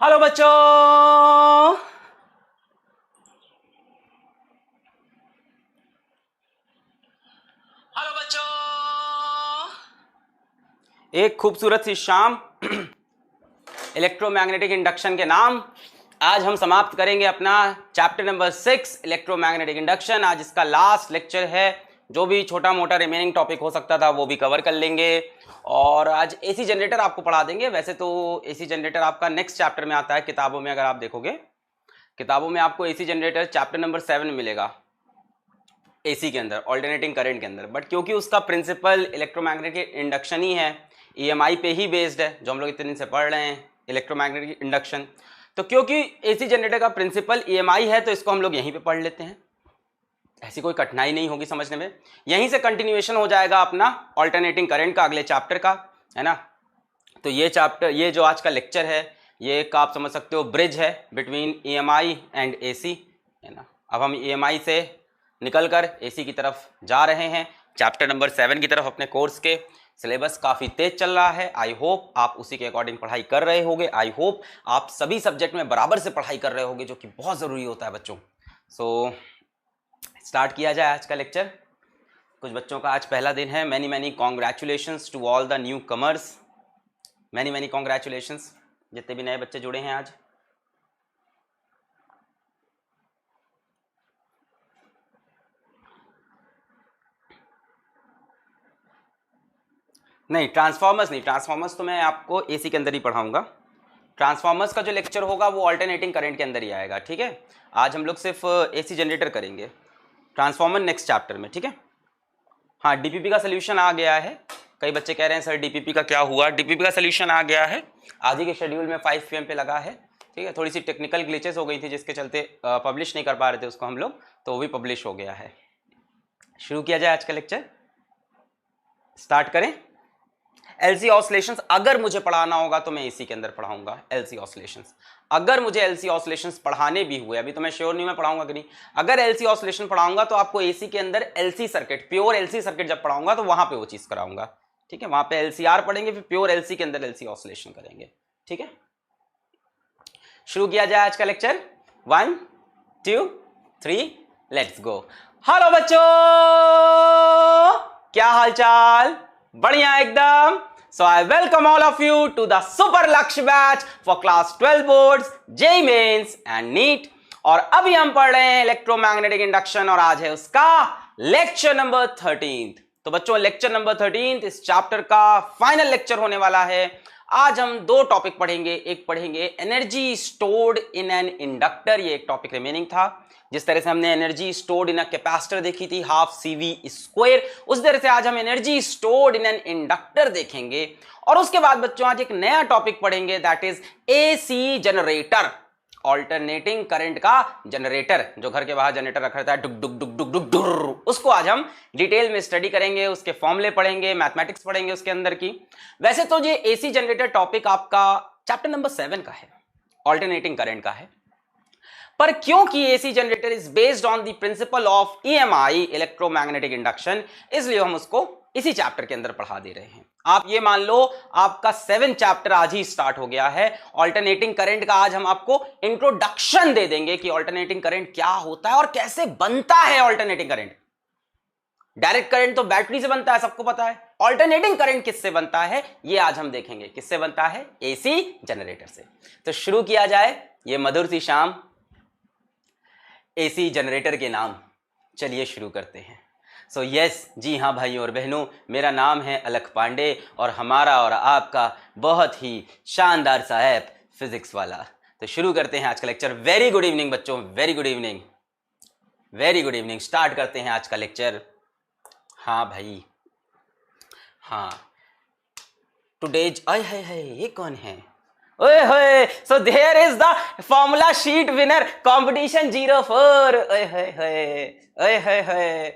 Hello बच्चों। Hello बच्चों। एक खूबसूरत सी शाम इलेक्ट्रोमैग्नेटिक इंडक्शन के नाम आज हम समाप्त करेंगे अपना चैप्टर नंबर 6 इलेक्ट्रोमैग्नेटिक इंडक्शन। आज इसका लास्ट लेक्चर है। जो भी छोटा मोटा रिमेनिंग टॉपिक हो सकता था वो भी कवर कर लेंगे और आज एसी जनरेटर आपको पढ़ा देंगे। वैसे तो एसी जनरेटर आपका नेक्स्ट चैप्टर में आता है किताबों में। अगर आप देखोगे किताबों में आपको एसी जनरेटर चैप्टर नंबर 7 मिलेगा एसी के अंदर, ऑल्टरनेटिंग करंट के अंदर। बट क्योंकि उसका प्रिंसिपल इलेक्ट्रोमैग्नेटिक इंडक्शन ही है, ईएमआई पे ही बेस्ड है, जो हम लोग इतने दिन से पढ़ रहे हैं इलेक्ट्रोमैग्नेटिक इंडक्शन, तो क्योंकि एसी जनरेटर का प्रिंसिपल ईएमआई है तो इसको हम लोग यहीं पे पढ़ लेते हैं। ऐसी कोई कठिनाई नहीं होगी समझने में। यहीं से कंटिन्यूएशन हो जाएगा अपना ऑल्टरनेटिंग करंट का अगले चैप्टर का, है ना। तो ये चैप्टर, ये जो आज का लेक्चर है, ये एक आप समझ सकते हो ब्रिज है बिटवीन ईएमआई एंड एसी, है ना। अब हम ईएमआई से निकलकर एसी की तरफ जा रहे हैं, चैप्टर नंबर 7 की तरफ अपने कोर्स के। सिलेबस काफ़ी तेज चल रहा है। आई होप आप उसी के अकॉर्डिंग पढ़ाई कर रहे होगे। आई होप आप सभी सब्जेक्ट में बराबर से पढ़ाई कर रहे होगे, जो कि बहुत ज़रूरी होता है बच्चों। सो स्टार्ट किया जाए आज का लेक्चर। कुछ बच्चों का आज पहला दिन है। Many many congratulations to all the newcomers. Many many congratulations जितने भी नए बच्चे जुड़े हैं आज। नहीं, ट्रांसफॉर्मर्स नहीं, ट्रांसफॉर्मर्स तो मैं आपको एसी के अंदर ही पढ़ाऊंगा। ट्रांसफॉर्मर्स का जो लेक्चर होगा वो अल्टरनेटिंग करंट के अंदर ही आएगा, ठीक है। आज हम लोग सिर्फ एसी जनरेटर करेंगे, ट्रांसफॉर्मर नेक्स्ट चैप्टर में, ठीक है। हाँ, डीपीपी का सोल्यूशन आ गया है। कई बच्चे कह रहे हैं सर डीपीपी का क्या हुआ। डीपीपी का सोल्यूशन आ गया है, आज ही के शेड्यूल में 5 PM पे लगा है, ठीक है। थोड़ी सी टेक्निकल ग्लिचेस हो गई थी जिसके चलते पब्लिश नहीं कर पा रहे थे उसको हम लोग, तो वो भी पब्लिश हो गया है। शुरू किया जाए आज का लेक्चर, स्टार्ट करें। एलसी ऑसिलेशंस अगर मुझे पढ़ाना होगा तो मैं एसी के अंदर पढ़ाऊंगा एलसी ऑसिलेशंस। अगर मुझे एलसी ऑसिलेशंस पढ़ाने भी हुए, अभी तो मैं श्योर नहीं मैं पढ़ाऊंगा कि नहीं, अगर एलसी ऑसिलेशन पढ़ाऊंगा तो आपको एसी के अंदर LC circuit, pure LC circuit जब पढ़ाऊंगा तो वहां पे वो चीज कराऊंगा, ठीक है। वहां पे एलसीआर पढ़ेंगे, फिर प्योर एलसी के अंदर एलसी ऑसिलेशन करेंगे, ठीक है। शुरू किया जाए आज का लेक्चर। 1 2 3 let's go. हेलो बच्चों, क्या हालचाल? बढ़िया एकदम। So I welcome all of you to the Super Lakshya batch for class 12 boards, JEE Mains and NEET। और अभी हम पढ़ रहे हैं इलेक्ट्रोमैग्नेटिक इंडक्शन और आज है उसका लेक्चर नंबर 13। तो बच्चों लेक्चर नंबर 13 इस चैप्टर का फाइनल लेक्चर होने वाला है। आज हम 2 टॉपिक पढ़ेंगे। एक पढ़ेंगे energy stored in an inductor, ये एक टॉपिक रिमेनिंग था। जिस तरह से हमने energy stored in a capacitor देखी थी, हाफ CV², उस तरह से आज हम energy stored in an inductor देखेंगे। और उसके बाद बच्चों आज एक नया टॉपिक पढ़ेंगे, that is AC generator, alternating current का जनरेटर, जो घर के बाहर जनरेटर रखा रहता है डुक डुक डुक डुक डुक डुर, उसको आज हम डिटेल में स्टडी करेंगे, उसके फॉर्मूले पढ़ेंगे, मैथमेटिक्स पढ़ेंगे उसके अंदर की। वैसे तो ये एसी जनरेटर टॉपिक आपका चैप्टर नंबर 7 का है, ऑल्टरनेटिंग करंट का है, पर क्योंकि AC generator is based on the principle of EMI, electromagnetic induction, इसलिए हम उसको इसी चैप्टर के अंदर पढ़ा दे रहे हैं। आप ये मान लो आपका 7 चैप्टर आज ही स्टार्ट हो गया है। ऑल्टरनेटिंग करंट का आज हम आपको इंट्रोडक्शन दे देंगे कि ऑल्टरनेटिंग करंट क्या होता है और कैसे बनता है ऑल्टरनेटिंग करंट। डायरेक्ट करंट तो बैटरी से बनता है, सबको पता है। ऑल्टरनेटिंग करंट किससे बनता है ये आज हम देखेंगे। किससे बनता है? एसी जनरेटर से। तो शुरू किया जाए ये मधुर सी शाम एसी जनरेटर के नाम। चलिए शुरू करते हैं। सो यस, जी हाँ भाइयों और बहनों, मेरा नाम है अलख पांडे और हमारा और आपका बहुत ही शानदार सा ऐप फिजिक्स वाला। तो शुरू करते हैं आज का लेक्चर। वेरी गुड इवनिंग बच्चों, very good evening, very good evening. Start करते हैं आज का लेक्चर। हाँ भाई, हाँ टुडेज, आय हाय हाय, ये कौन है? ओए होए, so there is the formula sheet winner competition 04। ओए होए होए, ओए होए होए,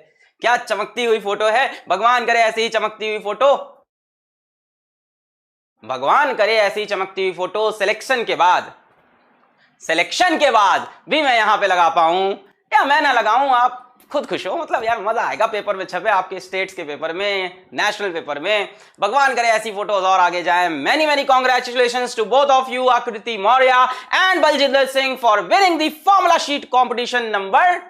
क्या चमकती हुई फोटो है। भगवान करे ऐसी ही चमकती हुई फोटो, भगवान करे ऐसी ही चमकती हुई फोटो सिलेक्शन के बाद, सिलेक्शन के बाद भी मैं यहां पे लगा पाऊं, या मैं ना लगाऊं, आप खुद खुश हो, मतलब यार मजा आएगा पेपर में छपे, आपके स्टेट्स के पेपर में, नेशनल पेपर में। भगवान करे ऐसी फोटोज और आगे जाए। Many many congratulations to both of you, Akriti Maurya and Baljinder Singh, for winning the formula sheet competition number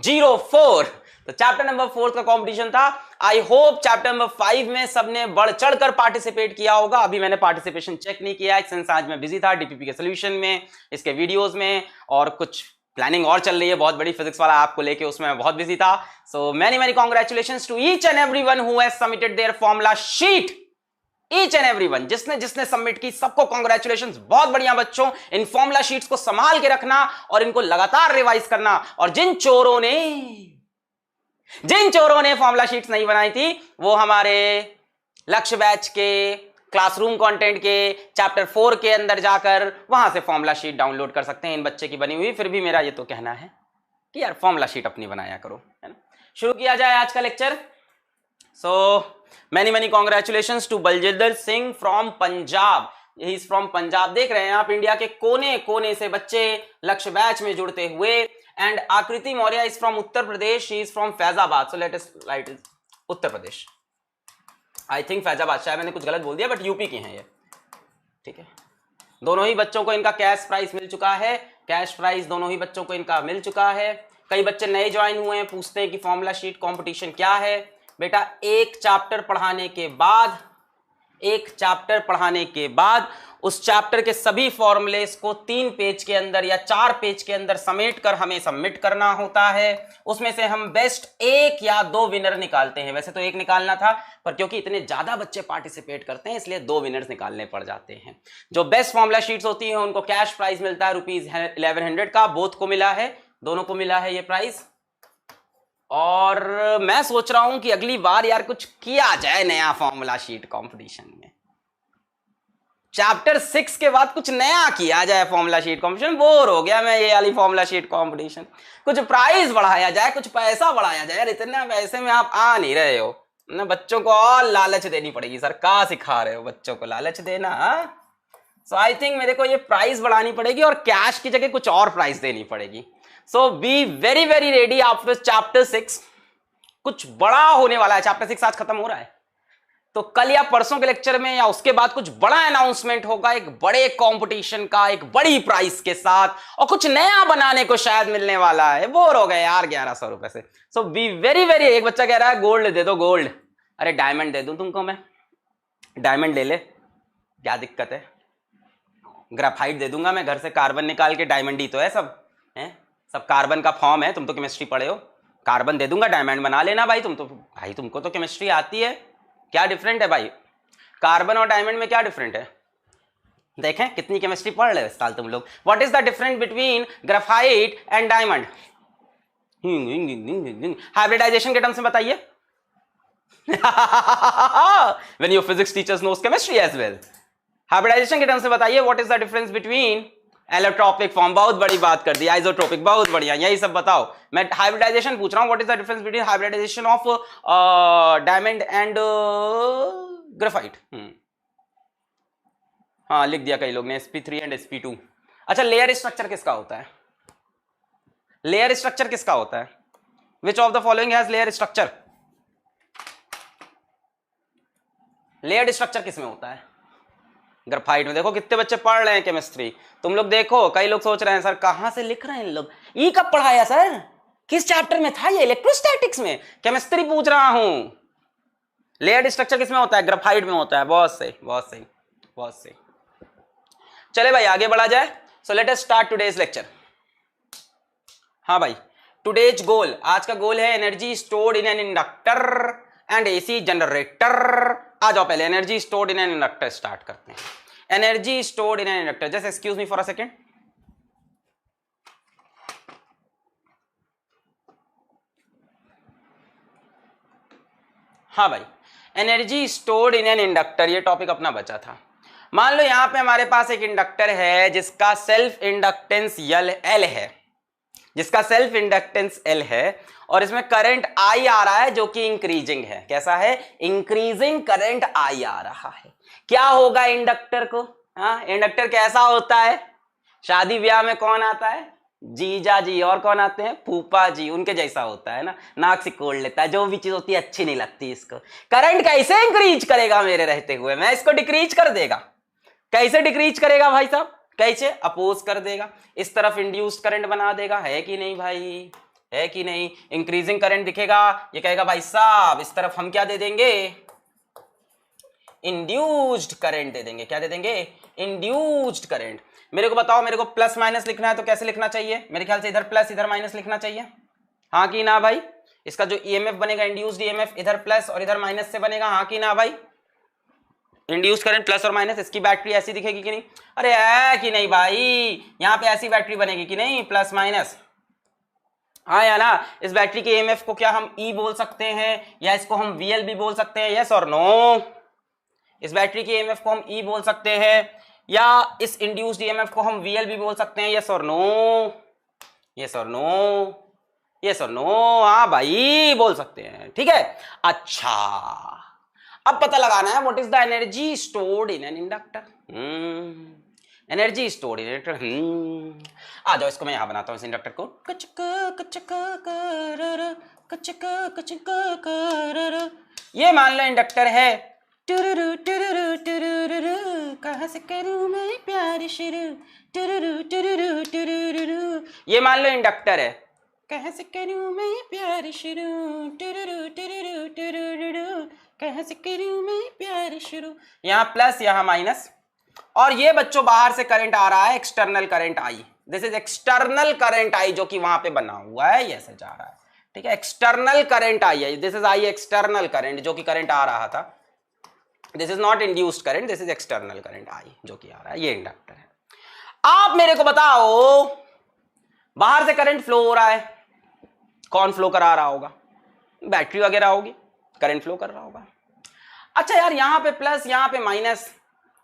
04। तो चैप्टर नंबर 4 का कंपटीशन था। आई होप चैप्टर नंबर 5 में सबने बढ़ चढ़कर पार्टिसिपेट किया होगा। अभी मैंने पार्टिसिपेशन चेक नहीं किया सिंस आज मैं बिजी था डीपीपी के सोल्यूशन में, इसके वीडियोस में, और कुछ प्लानिंग और चल रही है बहुत बड़ी फिजिक्स वाला ऐप को लेके, उसमें मैं बहुत बिजी था। So many many congratulations to each and everyone who has submitted their formula sheet. Each and everyone, जिसने जिसने सबमिट की सबको कांग्रेचुलेशंस। बहुत बढ़िया बच्चों, इन फॉर्मूला शीट्स को संभाल के रखना और इनको लगातार रिवाइज करना। और जिन चोरों ने फॉर्मूला शीट्स नहीं बनाई थी वो हमारे लक्ष्य बैच के क्लासरूम कंटेंट के चैप्टर 4 के अंदर जाकर वहां से फॉर्मूला शीट डाउनलोड कर सकते हैं इन बच्चे की बनी हुई। फिर भी मेरा ये तो कहना है कि यार फॉर्मूला शीट अपनी बनाया करो, है ना। शुरू किया जाए आज का lecture. So many many congratulations to Baljinder Singh from Punjab. He is from Punjab. देख रहे हैं आप, इंडिया के कोने कोने से बच्चे लक्ष्य बैच में जुड़ते हुए। एंड आकृति Maurya is from Uttar Pradesh, he is from Faizabad. So let us right is Uttar Pradesh. I think Faizabad, शायद मैंने कुछ गलत बोल दिया, बट यूपी की हैं ये, ठीक है। दोनों ही बच्चों को इनका कैश प्राइज मिल चुका है। कैश प्राइज दोनों ही बच्चों को इनका मिल चुका है। कई बच्चे नए ज्वाइन हुए हैं, पूछते हैं कि फॉर्मूला शीट कंपटीशन क्या है। बेटा एक चैप्टर पढ़ाने के बाद उस चैप्टर के सभी फॉर्मूलेस को 3 पेज के अंदर या 4 पेज के अंदर समेट कर हमें सबमिट करना होता है। उसमें से हम बेस्ट 1 या 2 विनर निकालते हैं। वैसे तो 1 निकालना था, पर क्योंकि इतने ज्यादा बच्चे पार्टिसिपेट करते हैं इसलिए 2 विनर्स निकालने पड़ जाते हैं। जो बेस्ट फॉर्मूला शीट्स होती हैं उनको कैश प्राइज मिलता है ₹1100 का। बोथ को मिला है, दोनों को मिला है ये प्राइज। और मैं सोच रहा हूं कि अगली बार यार कुछ किया जाए नया फॉर्मूला शीट कंपटीशन में। चैप्टर 6 के बाद कुछ नया किया जाए फॉर्मूला शीट कंपटीशन। बोर हो गया मैं ये वाली फॉर्मूला शीट कंपटीशन। कुछ प्राइस बढ़ाया जाए, कुछ पैसा बढ़ाया जाए। यार इतने पैसे में आप आ नहीं रहे हो ना, बच्चों को और लालच देनी पड़ेगी। सर कहाँ सिखा रहे हो बच्चों को लालच देना? सो आई थिंक मेरे को ये प्राइस बढ़ानी पड़ेगी और कैश की जगह कुछ और प्राइस देनी पड़ेगी। So be very very ready after chapter 6। कुछ बड़ा होने वाला है। चैप्टर 6 आज खत्म हो रहा है, तो कल या परसों के लेक्चर में या उसके बाद कुछ बड़ा अनाउंसमेंट होगा, एक बड़े कंपटीशन का, एक बड़ी प्राइस के साथ, और कुछ नया बनाने को शायद मिलने वाला है। बोर हो गए यार 1100 रुपए से। सो बी वेरी वेरी। एक बच्चा कह रहा है गोल्ड दे दो, गोल्ड। अरे डायमंड दे दूं तुमको मैं, डायमंड ले ले, क्या दिक्कत है। ग्रेफाइट दे दूंगा मैं, घर से कार्बन निकाल के, डायमंड ही तो है सब, है सब कार्बन का फॉर्म है। तुम तो केमिस्ट्री पढ़े हो, कार्बन दे दूंगा, डायमंड बना लेना भाई। तुमको तो केमिस्ट्री आती है। क्या डिफरेंट है भाई, कार्बन और डायमंड में क्या डिफरेंट है? देखें कितनी केमिस्ट्री पढ़ रहे हो इस साल तुम लोग। What is the difference between graphite and diamond? Hybridization के टर्म से बताइए। When your physics teachers knows chemistry as well. Hybridization के टर्म से बताइए what is the difference between allotropic form. बहुत बड़ी बात कर दी। आइसोट्रोपिक, बहुत बढ़िया, यही सब बताओ। मैं हाइब्रिडाइजेशन पूछ रहा हूं, what is the difference between hybridization of diamond and graphite. हाँ लिख दिया कई लोग ने, sp3 एंड sp2। अच्छा लेयर स्ट्रक्चर किसका होता है? लेयर स्ट्रक्चर किसका होता है? Which of the following has layer structure? Layer structure किसमें होता है? ग्रेफाइट में। देखो कितने बच्चे पढ़ रहे हैं केमिस्ट्री। तुम लोग देखो, कई लोग सोच रहे हैं सर कहां से लिख रहे हैं इन लोग, ये कब पढ़ाया सर, किस चैप्टर में था ये? इलेक्ट्रोस्टैटिक्स में। केमिस्ट्री पूछ रहा हूं। लेयर्ड स्ट्रक्चर किसमें होता है? ग्रेफाइट में होता है। बहुत सही, बहुत सही, बहुत सही। चले भाई आगे बढ़ा जाए। So let us start today's lecture. हाँ भाई, टुडेज गोल, आज का गोल है energy stored in an inductor and AC generator. आ जाओ पहले energy stored in an inductor start करते हैं। Energy stored in an inductor, just excuse me for a second. हाँ भाई, energy stored in an inductor, ये topic अपना बचा था। मान लो यहां पे हमारे पास एक इंडक्टर है जिसका सेल्फ इंडक्टेंस एल है, जिसका सेल्फ इंडक्टेंस एल है, और इसमें करंट आई आ रहा है जो कि इंक्रीजिंग है। कैसा है? इंक्रीजिंग करंट आई आ रहा है। क्या होगा इंडक्टर को? हाँ, इंडक्टर कैसा होता है? शादी ब्याह में कौन आता है? जीजा जी, और कौन आते हैं, फूफा जी, उनके जैसा होता है ना, नाक से कोड़ लेता है, जो भी चीज होती है अच्छी नहीं लगती इसको। करंट कैसे इंक्रीज करेगा मेरे रहते हुए, मैं इसको डिक्रीज कर देगा। कैसे डिक्रीज करेगा भाई साहब, कैसे, अपोज कर देगा, इस तरफ इंड्यूस्ड करंट बना देगा, है कि नहीं भाई, है कि नहीं। इंक्रीजिंग करंट दिखेगा, ये कहेगा भाई साहब इस तरफ हम क्या दे देंगे, इंड्यूस्ड करंट दे देंगे। क्या दे देंगे, इंड्यूस्ड करंट। मेरे को बताओ, मेरे को प्लस माइनस लिखना है तो कैसे लिखना चाहिए, मेरे ख्याल से इधर प्लस इधर माइनस लिखना चाहिए, हाँ कि ना भाई। इसका जो ईएमएफ बनेगा इंड्यूस्ड ईएमएफ, इधर प्लस और इधर माइनस से बनेगा, हाँ कि ना भाई। इंड्यूस करंट प्लस और माइनस, इसकी बैटरी ऐसी दिखेगी कि नहीं, अरे है कि नहीं भाई, यहां पे ऐसी बैटरी बनेगी कि नहीं, प्लस माइनस, हाँ या ना। इस बैटरी के ईएमएफ को क्या हम ई बोल सकते हैं, या इसको हम वीएल भी बोल सकते हैं, यस और नो। इस बैटरी के ईएमएफ को हम ई बोल सकते हैं, या इस इंड्यूस्ड ईएमएफ को हम वीएल भी बोल सकते हैं, यस और नो, यस और नो, यस और नो, हाँ भाई बोल सकते हैं, ठीक है। अच्छा, अब पता लगाना है what is the energy stored in an inductor. Energy stored in inductor, आ जाओ, इसको मैं यहां बनाता हूं, इस इंडक्टर को। ये मान लो इंडक्टर है, कहां से करूं मैं प्यार शुरू, ये मान लो इंडक्टर है, कहां से करूं मैं प्यार शुरू, कहां से करूं मैं प्यार शुरू। यहां प्लस यहां माइनस, और ये बच्चों बाहर से करंट आ रहा है, external current I, this is external current I, जो कि वहां पे बना हुआ है, ये ऐसे जा रहा है, ठीक है। एक्सटर्नल करंट आई है, this is I external current, जो कि करंट आ रहा था, this is not induced current, this is external current I, जो कि आ रहा है, ये इंडक्टर है। आप मेरे को बताओ, बाहर से करंट फ्लो हो रहा है, कौन फ्लो करा रहा होगा, बैटरी वगैरह होगी, करंट फ्लो कर रहा होगा। अच्छा यार, यहां पे प्लस यहां पे माइनस,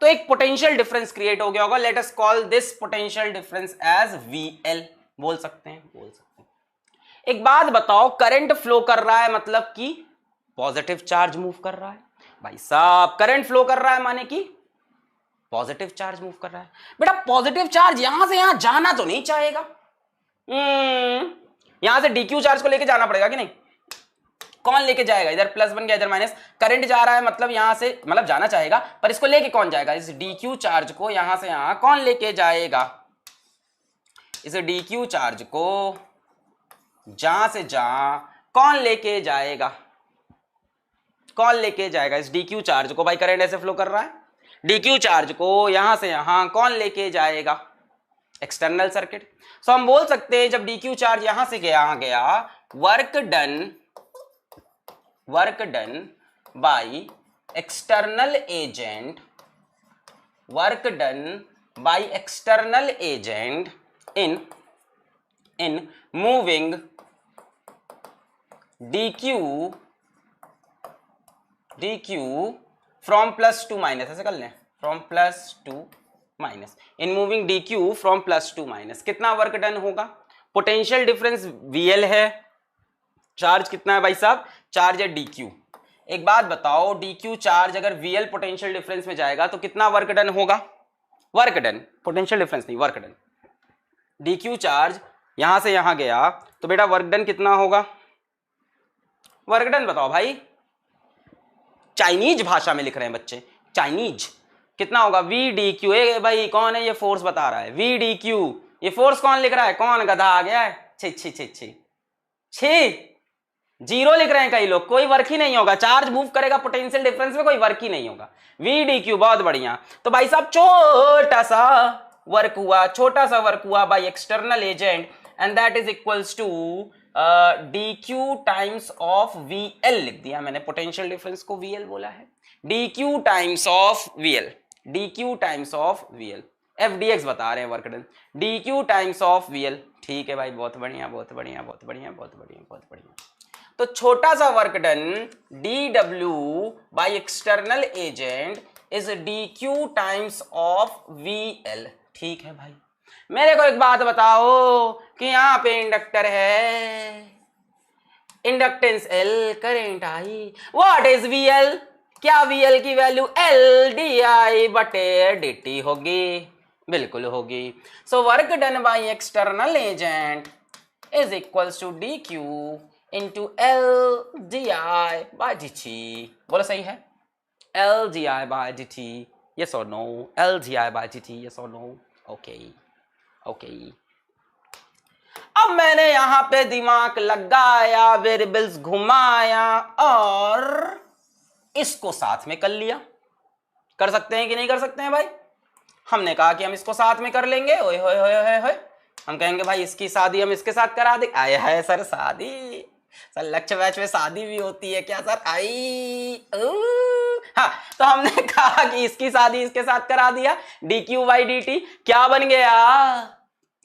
तो एक पोटेंशियल डिफरेंस क्रिएट हो गया होगा, let us call this potential difference as VL, बोल सकते हैं, बोल सकते हैं। एक बात बताओ, करंट फ्लो कर रहा है मतलब कि पॉजिटिव चार्ज मूव कर रहा है, भाई साहब करंट फ्लो कर रहा है माने कि पॉजिटिव चार्ज मूव कर रहा है। बेटा पॉजिटिव चार्ज यहां से यहां जाना तो नहीं चाहेगा, यहां से डीक्यू चार्ज को लेके जाना पड़ेगा कि नहीं, कौन लेके जाएगा, इधर प्लस बन गया इधर माइनस, करंट जा रहा है मतलब यहां से, मतलब जाना चाहेगा, पर इसको लेके कौन जाएगा, इस डीक्यू चार्ज को यहां से यहां कौन लेके जाएगा, इस डीक्यू चार्ज को जहां से जहां कौन लेके जाएगा, कौन लेके जाएगा इस डीक्यू चार्ज को, भाई करंट ऐसे फ्लो कर रहा है, डीक्यू चार्ज को यहां से यहां कौन लेके जाएगा, एक्सटर्नल सर्किट। सो हम बोल सकते हैं जब डीक्यू चार्ज यहां से यहां गया, work done by external agent, work done by external agent in moving dq from plus to minus, ऐसे कर लें, from plus to minus, in moving dq from plus to minus, कितना वर्क डन होगा, potential difference VL है, charge कितना है भाई साहब, चार्ज है dq। एक बात बताओ, dq चार्ज अगर VL पोटेंशियल डिफरेंस में जाएगा तो कितना वर्क डन होगा, वर्क डन, पोटेंशियल डिफरेंस नहीं, वर्क डन, dq चार्ज यहां से यहां गया तो बेटा वर्क डन कितना होगा, वर्क डन बताओ भाई, चाइनीज भाषा में लिख रहे हैं बच्चे, चाइनीज, कितना होगा VDQ। ए भाई कौन है ये फोर्स बता रहा है, VDQ, ये फोर्स कौन लिख रहा है, कौन गधा आ गया है, छी जीरो लिख रहे हैं कई लोग, कोई वर्क ही नहीं होगा, चार्ज मूव करेगा पोटेंशियल डिफरेंस में, कोई वर्क ही नहीं होगा, VDQ, बहुत बढ़िया। तो भाई साहब छोटा सा वर्क हुआ, छोटा सा वर्क हुआ by external agent, and that is equals to dq times of VL, लिख दिया मैंने, पोटेंशियल डिफरेंस को VL बोला है, dq times of VL, dq times of VL, FDX बता रहे हैं work done, dq times of VL, ठीक है भाई, बहुत बढ़िया बहुत बढ़िया बहुत बढ़िया बहुत बढ़िया बहुत बढ़िया। तो छोटा सा work done dw bye external agent is dq times of VL, ठीक है भाई। मेरे को एक बात बताओ कि यहां पे इंडक्टर है, inductance L, current I, what is VL, क्या VL की वैल्यू LdI/dt होगी, बिल्कुल होगी। So work done by external agent is equals to d Q into L d I by d t. बोलो सही है? L d I by d t, yes और नो? L d I by d t, yes और नो? Okay okay. अब मैंने यहां पे दिमाग लगाया, वेरिएबल्स घुमाया और इसको साथ में कर लिया। कर सकते हैं कि नहीं कर सकते हैं भाई? हमने कहा कि हम इसको साथ में कर लेंगे। ओए होए होए होए होए, हम कहेंगे भाई इसकी शादी हम इसके साथ करा दे। आए है सर शादी, सर लक्ष्य बैच में शादी भी होती है क्या सर? आई हाँ, तो हमने कहा कि इसकी शादी इसके साथ करा दिया, D q by d T. क्या बन गया?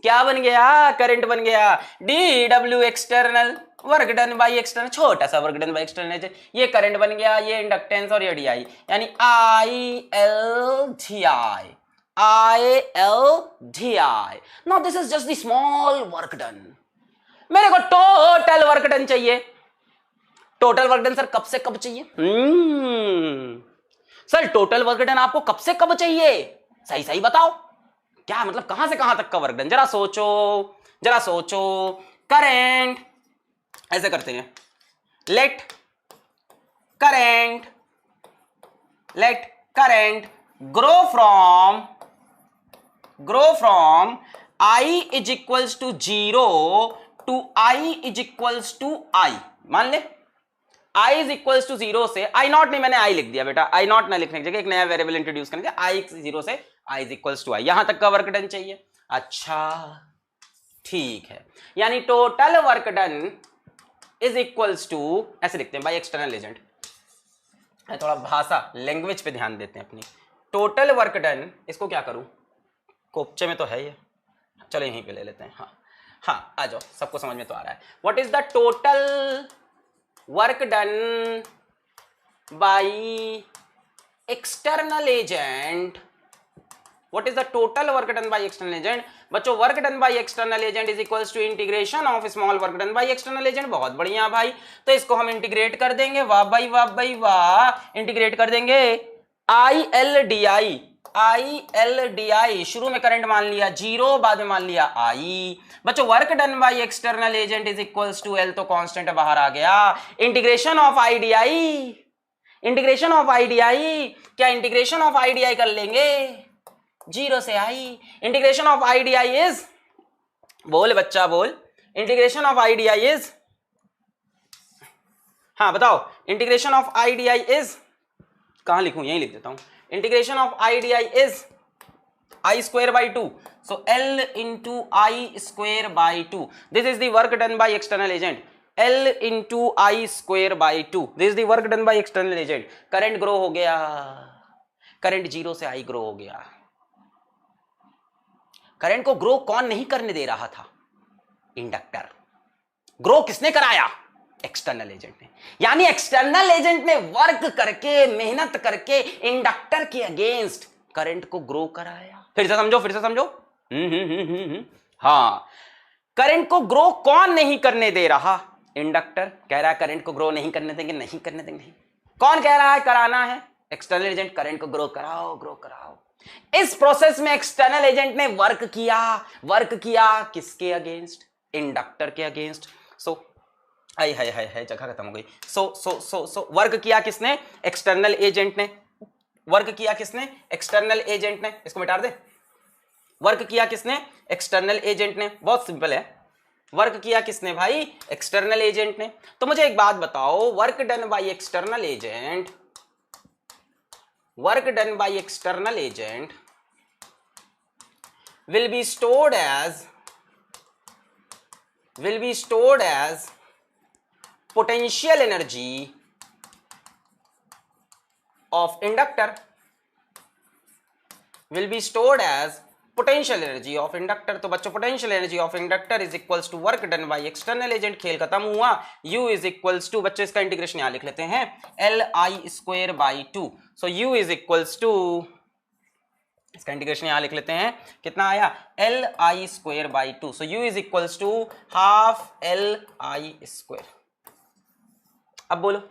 क्या बन गया? करंट बन गया। D W external, work done by external, छोटा सा वर्क डन बाई एक्सटर्नल, ये करंट बन गया, ये इंडक्टेंस और ये डी आई, यानी I L d I, I L d I. Now this is just the small work done. मेरे को टोटल वर्क डन चाहिए। टोटल वर्क डन सर कब से कब चाहिए? सर टोटल वर्क डन आपको कब से कब चाहिए? सही सही बताओ, क्या मतलब कहां से कहां तक का वर्क डन? जरा सोचो, जरा सोचो। करेंट ऐसे करते हैं, let current grow from I is equals to 0 to I is equals to I। मान ले I इज इक्वल्स टू 0 से, I नॉट नहीं, मैंने I लिख दिया बेटा, I नॉट ना लिखने की जगह एक नया वेरिएबल इंट्रोड्यूस करने, I 0 से I is equals to I, यहां तक का वर्क डन चाहिए। अच्छा ठीक है, यानी total work done is equals to, ऐसे लिखते हैं बाय एक्सटर्नल एजेंट। थोड़ा भाषा लैंग्वेज पे ध्यान देते हैं अपनी। टोटल वर्क डन, इसको क्या करूं? कोपचे में तो है ये, चलो यहीं पे ले लेते हैं। हाँ हाँ, आ जाओ, सबको समझ में तो आ रहा है। What is the total work done by external agent? What is the total work done by external agent? बच्चों work done by external agent is equals to integration of small work done by external agent. बहुत बढ़िया भाई, तो इसको हम integrate कर देंगे। वाह भाई वाह भाई वाह, इंटीग्रेट कर देंगे। I L d I, I L d आई, शुरू में करंट मान लिया 0, बाद में मान लिया आई। बच्चों work done by external agent is equals to L, तो कांस्टेंट बाहर आ गया। Integration of I d I, integration of I d I, क्या integration of I d I कर लेंगे? 0 से I. Integration of I d I is, बोल बच्चा बोल, integration of I d I is, हाँ बताओ, integration of I d I is, कहां लिखूं? यहीं लिख देता हूं। Integration of I d I is I square by 2, so L into I square by 2, this is the work done by external agent. L into I square by 2, this is the work done by external agent. Current grow हो गया, current 0 से I grow हो गया। Current को grow कौन नहीं करने दे रहा था? इंडक्टर। ग्रो किसने कराया? एक्सटर्नल एजेंट ने। यानी एक्सटर्नल एजेंट ने वर्क करके, मेहनत करके इंडक्टर के अगेंस्ट करंट को ग्रो कराया। फिर से समझो, फिर से समझो। हाँ, करंट को ग्रो कौन नहीं करने दे रहा? इंडक्टर कह रहा है करंट को ग्रो नहीं करने देंगे, नहीं करने देंगे। कौन कह रहा है कराना है? External agent. करंट को ग्रो कराओ, ग्रो कराओ। इस प्रोसेस में एक्सटर्नल एजेंट ने वर्क किया, वर्क किया किसके अगेंस्ट? इंडक्टर के अगेंस्ट। सो हाय हाय हाय हाय, जगह खत्म हो गई। सो वर्क किया किसने? एक्सटर्नल एजेंट ने। वर्क किया किसने? एक्सटर्नल एजेंट ने। इसको मिटा दे। वर्क किया किसने? एक्सटर्नल एजेंट ने। बहुत सिंपल है, वर्क किया किसने भाई? एक्सटर्नल एजेंट ने। तो मुझे एक बात बताओ, work done by external agent, work done by external agent will be stored as potential energy of inductor, will be stored as potential energy of inductor। तो बच्चों potential energy of inductor is equals to work done by external agent। खेल खत्म हुआ। U is equals to, बच्चों इसका integration यहां लिख लेते हैं, Li square by 2। So U is equals to, इसका इंटीग्रेशन यहां लिख लेते हैं, कितना आया? Li square by 2। So U is equals to half Li square। अब बोलो,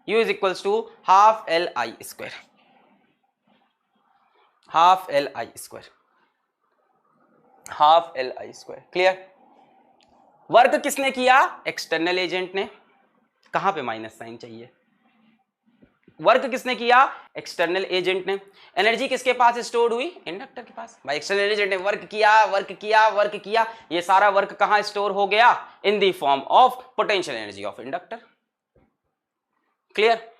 U is equals to half Li square। Half L I square, half L I square. Clear? Work किसने किया? एक्सटर्नल एजेंट ने। कहां पे माइनस साइन चाहिए? Work किसने किया? एक्सटर्नल एजेंट ने। एनर्जी किसके पास स्टोर हुई? इंडक्टर के पास। भाई एक्सटर्नल एजेंट ने वर्क किया, वर्क किया, वर्क किया, ये सारा वर्क कहां स्टोर हो गया? In the form of potential energy of inductor. Clear?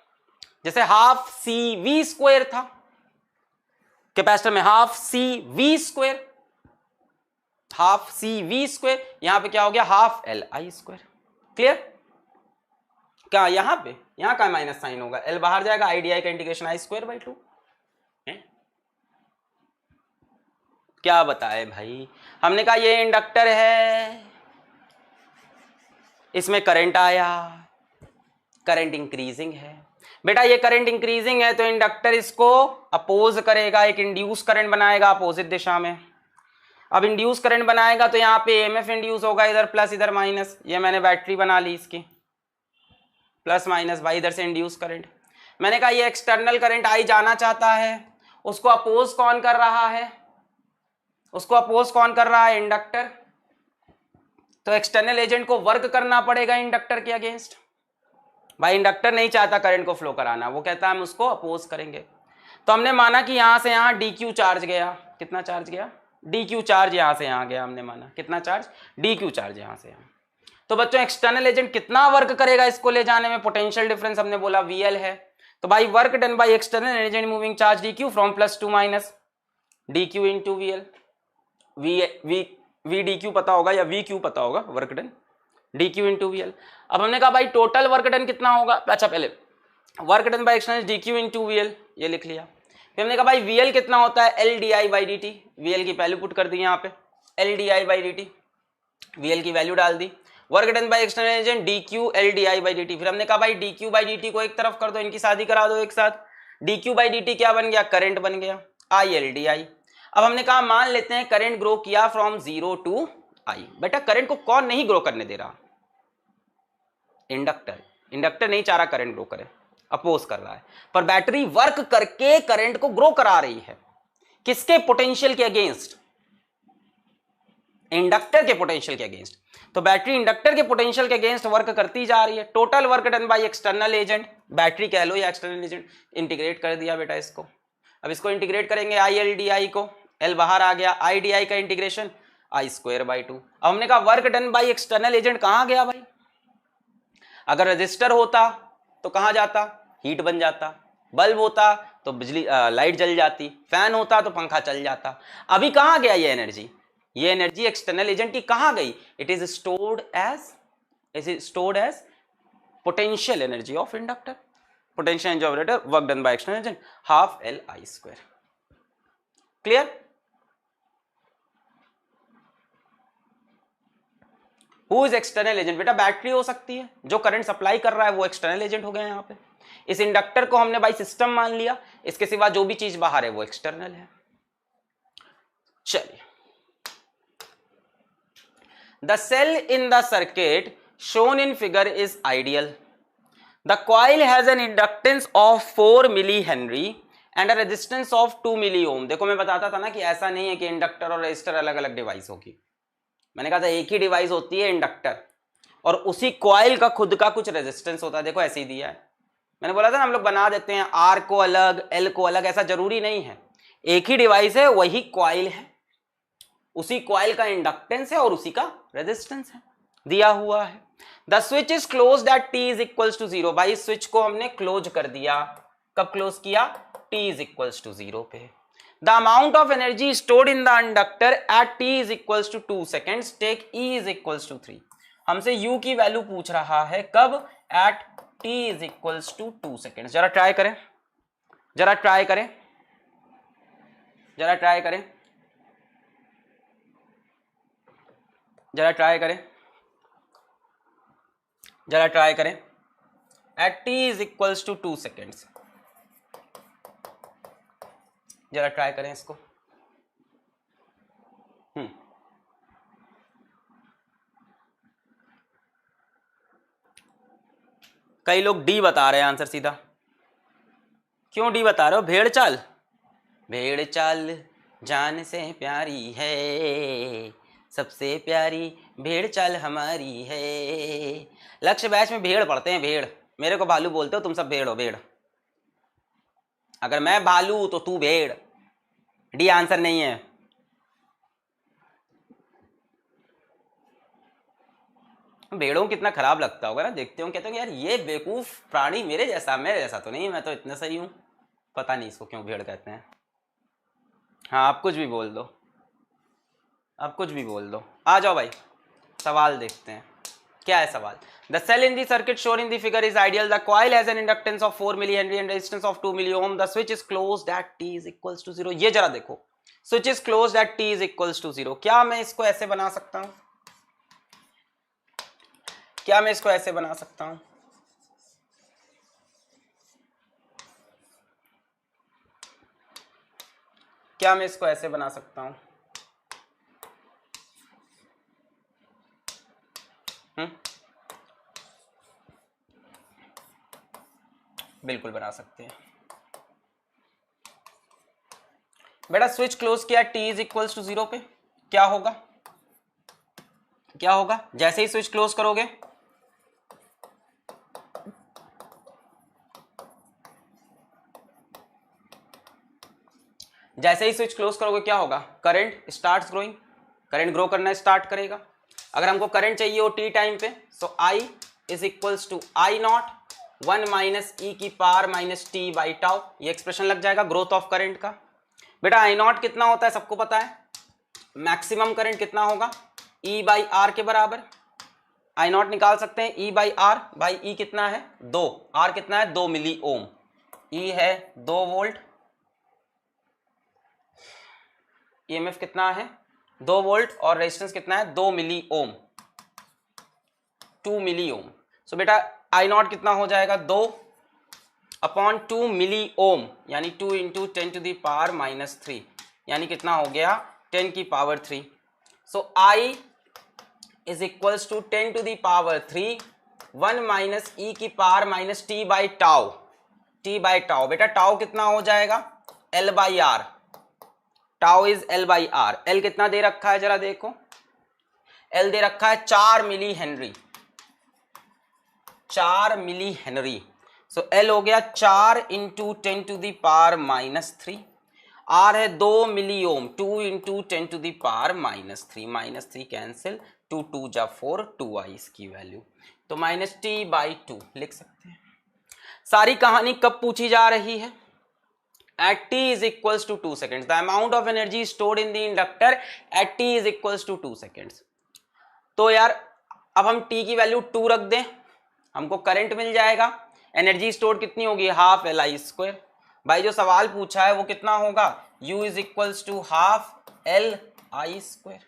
जैसे हाफ सी वी स्क्वायर था कैपेसिटर में, half C V square, half C V square, यहां पे क्या हो गया? Half L I square. Clear? क्या यहां पे, यहां का माइनस साइन होगा, एल बाहर जाएगा, आई डी आई का इंटीग्रेशन आई स्क्वायर बाई 2। क्या बताए भाई? हमने कहा ये इंडक्टर है, इसमें करंट आया, करंट इंक्रीजिंग है। बेटा ये करंट इंक्रीजिंग है तो इंडक्टर इसको अपोज करेगा, एक इंड्यूस करंट बनाएगा अपोजिट दिशा में। अब इंड्यूस करंट बनाएगा तो यहाँ पे ईएमएफ इंड्यूस होगा, इधर प्लस इधर माइनस। ये मैंने बैटरी बना ली इसकी, प्लस माइनस भाई, इधर से इंड्यूस करंट। मैंने कहा ये एक्सटर्नल करंट आई जाना चाहता है, उसको अपोज कौन कर रहा है? उसको अपोज कौन कर रहा है? इंडक्टर। तो एक्सटर्नल एजेंट को वर्क करना पड़ेगा इंडक्टर के अगेंस्ट। भाई इंडक्टर नहीं चाहता करंट को फ्लो कराना, वो कहता है हम उसको अपोज करेंगे। तो हमने माना कि यहां से यहां डी क्यू चार्ज गया। कितना चार्ज गया? डी क्यू चार्ज यहां से यहां गया। हमने माना कितना चार्ज? डी क्यू चार्ज यहां से यहां। तो बच्चों एक्सटर्नल एजेंट कितना वर्क करेगा इसको ले जाने में? पोटेंशियल डिफरेंस हमने बोला वीएल है। तो भाई work done by external agent moving charge D Q from plus to minus D Q into VL. V D Q पता होगा या वी क्यू पता होगा, work done D Q into V L. अब हमने कहा भाई टोटल वर्क डन कितना होगा? अच्छा पहले work done by external D Q into V L, ये लिख लिया। फिर हमने कहा भाई वी एल कितना होता है? L d I by d t. V L की वैल्यू पुट कर दी यहाँ पे, L d I by d t, V L की वैल्यू डाल दी। Work done by external agent d q L d I by d t. फिर हमने कहा भाई d q by d t को एक तरफ कर दो, इनकी शादी करा दो एक साथ। D q by d T क्या बन गया? करंट बन गया, आई एल डी आई। अब हमने कहा मान लेते हैं करंट ग्रो किया फ्रॉम 0 टू आई। बेटा करंट को कौन नहीं ग्रो करने दे रहा? इंडक्टर। इंडक्टर नहीं चाह रहा करंट ग्रो करे, अपोज कर रहा है, पर बैटरी वर्क करके करंट को ग्रो करा रही है। किसके? पोटेंशियल के अगेंस्ट, इंडक्टर के पोटेंशियल के अगेंस्ट। तो बैटरी इंडक्टर के पोटेंशियल के अगेंस्ट वर्क करती जा रही है। Total work done by external agent, battery कह लो या एक्सटर्नल एजेंट। इंटीग्रेट कर दिया बेटा इसको। अब इसको इंटीग्रेट करेंगे आई एल डी आई को, एल बाहर आ गया, आई डी आई का इंटीग्रेशन आई स्क्वायर बाई 2। अब हमने कहा work done by external agent कहां गया भाई? अगर रजिस्टर होता तो कहां जाता? हीट बन जाता। बल्ब होता तो बिजली लाइट जल जाती। फैन होता तो पंखा चल जाता। अभी कहां गया ये एनर्जी? ये एनर्जी एक्सटर्नल एजेंट की कहां गई? It is stored as potential energy of inductor. Potential energy of inductor work done by external agent half L I square. Clear? Who is external agent? बेटा बैटरी हो सकती है, जो current supply कर रहा है वो एक्सटर्नल एजेंट हो गया यहां पे। इस इंडक्टर को हमने भाई सिस्टम मान लिया, इसके सिवा जो भी चीज बाहर है वो एक्सटर्नल है। चलिए, the cell in the circuit shown in figure is ideal. The coil has an inductance of 4 milli henry and a resistance of 2 milli ohm. देखो मैं बताता था ना कि ऐसा नहीं है कि इंडक्टर और रेजिस्टर अलग अलग डिवाइस होगी। मैंने कहा था एक ही डिवाइस होती है इंडक्टर, और उसी कॉइल का खुद का कुछ रेजिस्टेंस होता है। देखो ऐसे ही दिया है। मैंने बोला था ना हम लोग बना देते हैं आर को अलग, एल को अलग, ऐसा जरूरी नहीं है। एक ही डिवाइस है, वही कॉइल है, उसी कॉइल का इंडक्टेंस है और उसी का रेजिस्टेंस है, दिया हुआ है। The switch is closed at T is equals to 0। भाई स्विच को हमने क्लोज कर दिया। कब क्लोज किया? टी इज इक्वल्स टू 0 पे। The amount of energy stored in the inductor at T is equals to 2 seconds, take E is equals to 3। हमसे U की वैल्यू पूछ रहा है, कब? At T is equals to 2 seconds. जरा try करें, जरा ट्राई करें, जरा ट्राई करें, जरा ट्राई करें, जरा ट्राई करें। At T is equals to 2 seconds, जरा ट्राई करें इसको। कई लोग डी बता रहे हैं आंसर सीधा। क्यों डी बता रहे हो? भेड़ चाल, भेड़ चाल जान से प्यारी है, सबसे प्यारी भेड़ चाल हमारी है। लक्ष्य बैच में भेड़ पढ़ते हैं, भेड़। मेरे को भालू बोलते हो, तुम सब भेड़ हो, भेड़। अगर मैं भालू तो तू भेड़। डी आंसर नहीं है। भेड़ों को कितना खराब लगता होगा ना, देखते हो कहते हो यार ये बेवकूफ प्राणी मेरे जैसा, मेरे जैसा तो नहीं, मैं तो इतना सही हूँ। पता नहीं इसको क्यों भेड़ कहते हैं। हाँ आप कुछ भी बोल दो, आप कुछ भी बोल दो। आ जाओ भाई, सवाल देखते हैं क्या है सवाल। The cell in the circuit shown in the figure is ideal, the coil has an inductance of 4 milli henry and resistance of 2 milli ohm, the switch is closed at t is equals to 0। ये जरा देखो, switch is closed at t is equals to 0। क्या मैं इसको ऐसे बना सकता हूं? क्या मैं इसको ऐसे बना सकता हूं? क्या मैं इसको ऐसे बना सकता हूं? बिल्कुल बना सकते हैं बेटा। स्विच क्लोज किया t इज इक्वल्स टू 0 पे, क्या होगा? क्या होगा जैसे ही स्विच क्लोज करोगे? जैसे ही स्विच क्लोज करोगे क्या होगा? Current starts growing, current grow करना स्टार्ट करेगा। अगर हमको करंट चाहिए हो t टाइम पे, so I is equals to I not 1 minus e की power minus t by tau. ये एक्सप्रेशन लग जाएगा ग्रोथ ऑफ करंट का। बेटा I नॉट कितना होता है सबको पता है, मैक्सिमम करंट कितना होगा? E बाई आर के बराबर। I नॉट निकाल सकते हैं E by R, by E कितना है 2, R कितना है 2 मिली ओम, E है 2 वोल्ट, EMF कितना है 2 वोल्ट और रेजिस्टेंस कितना है 2 मिली ओम, 2 मिली ओम। सो बेटा I नॉट कितना हो जाएगा 2 अपॉन 2 मिली ओम, यानी 2 into 10 to the power minus 3, यानी कितना हो गया 10 की power 3। So I is equals to 10 to the power 3 1 minus e की power minus t by tau, t by tau. बेटा टाउ कितना हो जाएगा L by R, tau is L by R. L कितना दे रखा है जरा देखो, L दे रखा है 4 milli henry, 4 milli henry. So L हो गया 4 into 10 to the power minus 3, R है 2 milli ohm, 2 into 10 to the power minus 3, minus 3 cancel, 2 2 जा 4, 2 आई इसकी वैल्यू, तो माइनस टी बाई 2 लिख सकते हैं। सारी कहानी कब पूछी जा रही है? at t is equals to 2 seconds, the amount of energy stored in the inductor at t is equals to 2 seconds। तो यार अब हम t की वैल्यू 2 रख दें, हमको करंट मिल जाएगा। एनर्जी स्टोर कितनी होगी हाफ एल आई स्क्वायर। भाई जो सवाल पूछा है वो कितना होगा, u is equals to half L I square,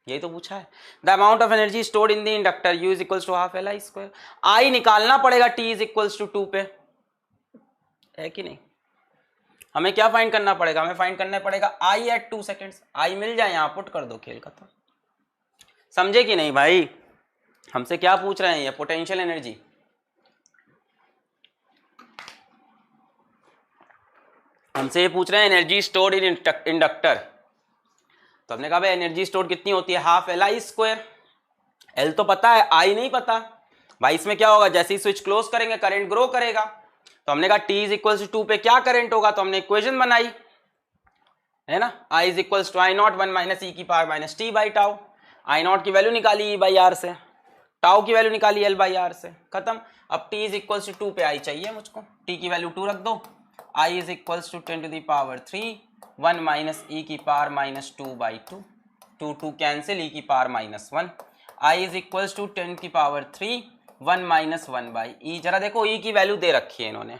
यही तो पूछा है। The amount of energy stored in the inductor u is equals to half L I square. I निकालना पड़ेगा t इज इक्वल्स टू 2 पे, है कि नहीं? हमें क्या फाइंड करना पड़ेगा? हमें फाइंड करना पड़ेगा I एट 2 सेकेंड्स। आई मिल जाए यहां पुट कर दो, खेल खत्म। समझे कि नहीं भाई? हमसे क्या पूछ रहे हैं ये, पोटेंशियल एनर्जी। हमसे ये पूछ रहे हैं एनर्जी स्टोर्ड इन इंडक्टर। तो हमने कहा भाई एनर्जी स्टोर्ड कितनी होती है half L I square. L तो पता है, आई नहीं पता। भाई इसमें क्या होगा, जैसे ही स्विच क्लोज करेंगे करंट ग्रो करेगा। तो हमने कहा t इज इक्वल टू 2 पे क्या करंट होगा, तो हमने इक्वेशन बनाई है ना, I is equal to I not 1 minus e की power minus t by tau. I not की वैल्यू निकाली E बाई आर से, टाउ की वैल्यू निकाली L बाई आर से, खत्म। अब t इज इक्वल टू 2 पे आई चाहिए मुझको, t की वैल्यू 2 रख दो। I is equal to 10 to the power 3 1 minus e की power minus 2 by 2, 2 2 cancel, e की power minus 1। I is equal to 10 की पावर 3 1 माइनस 1 बाई ई। जरा देखो ई की वैल्यू दे रखी है इन्होंने,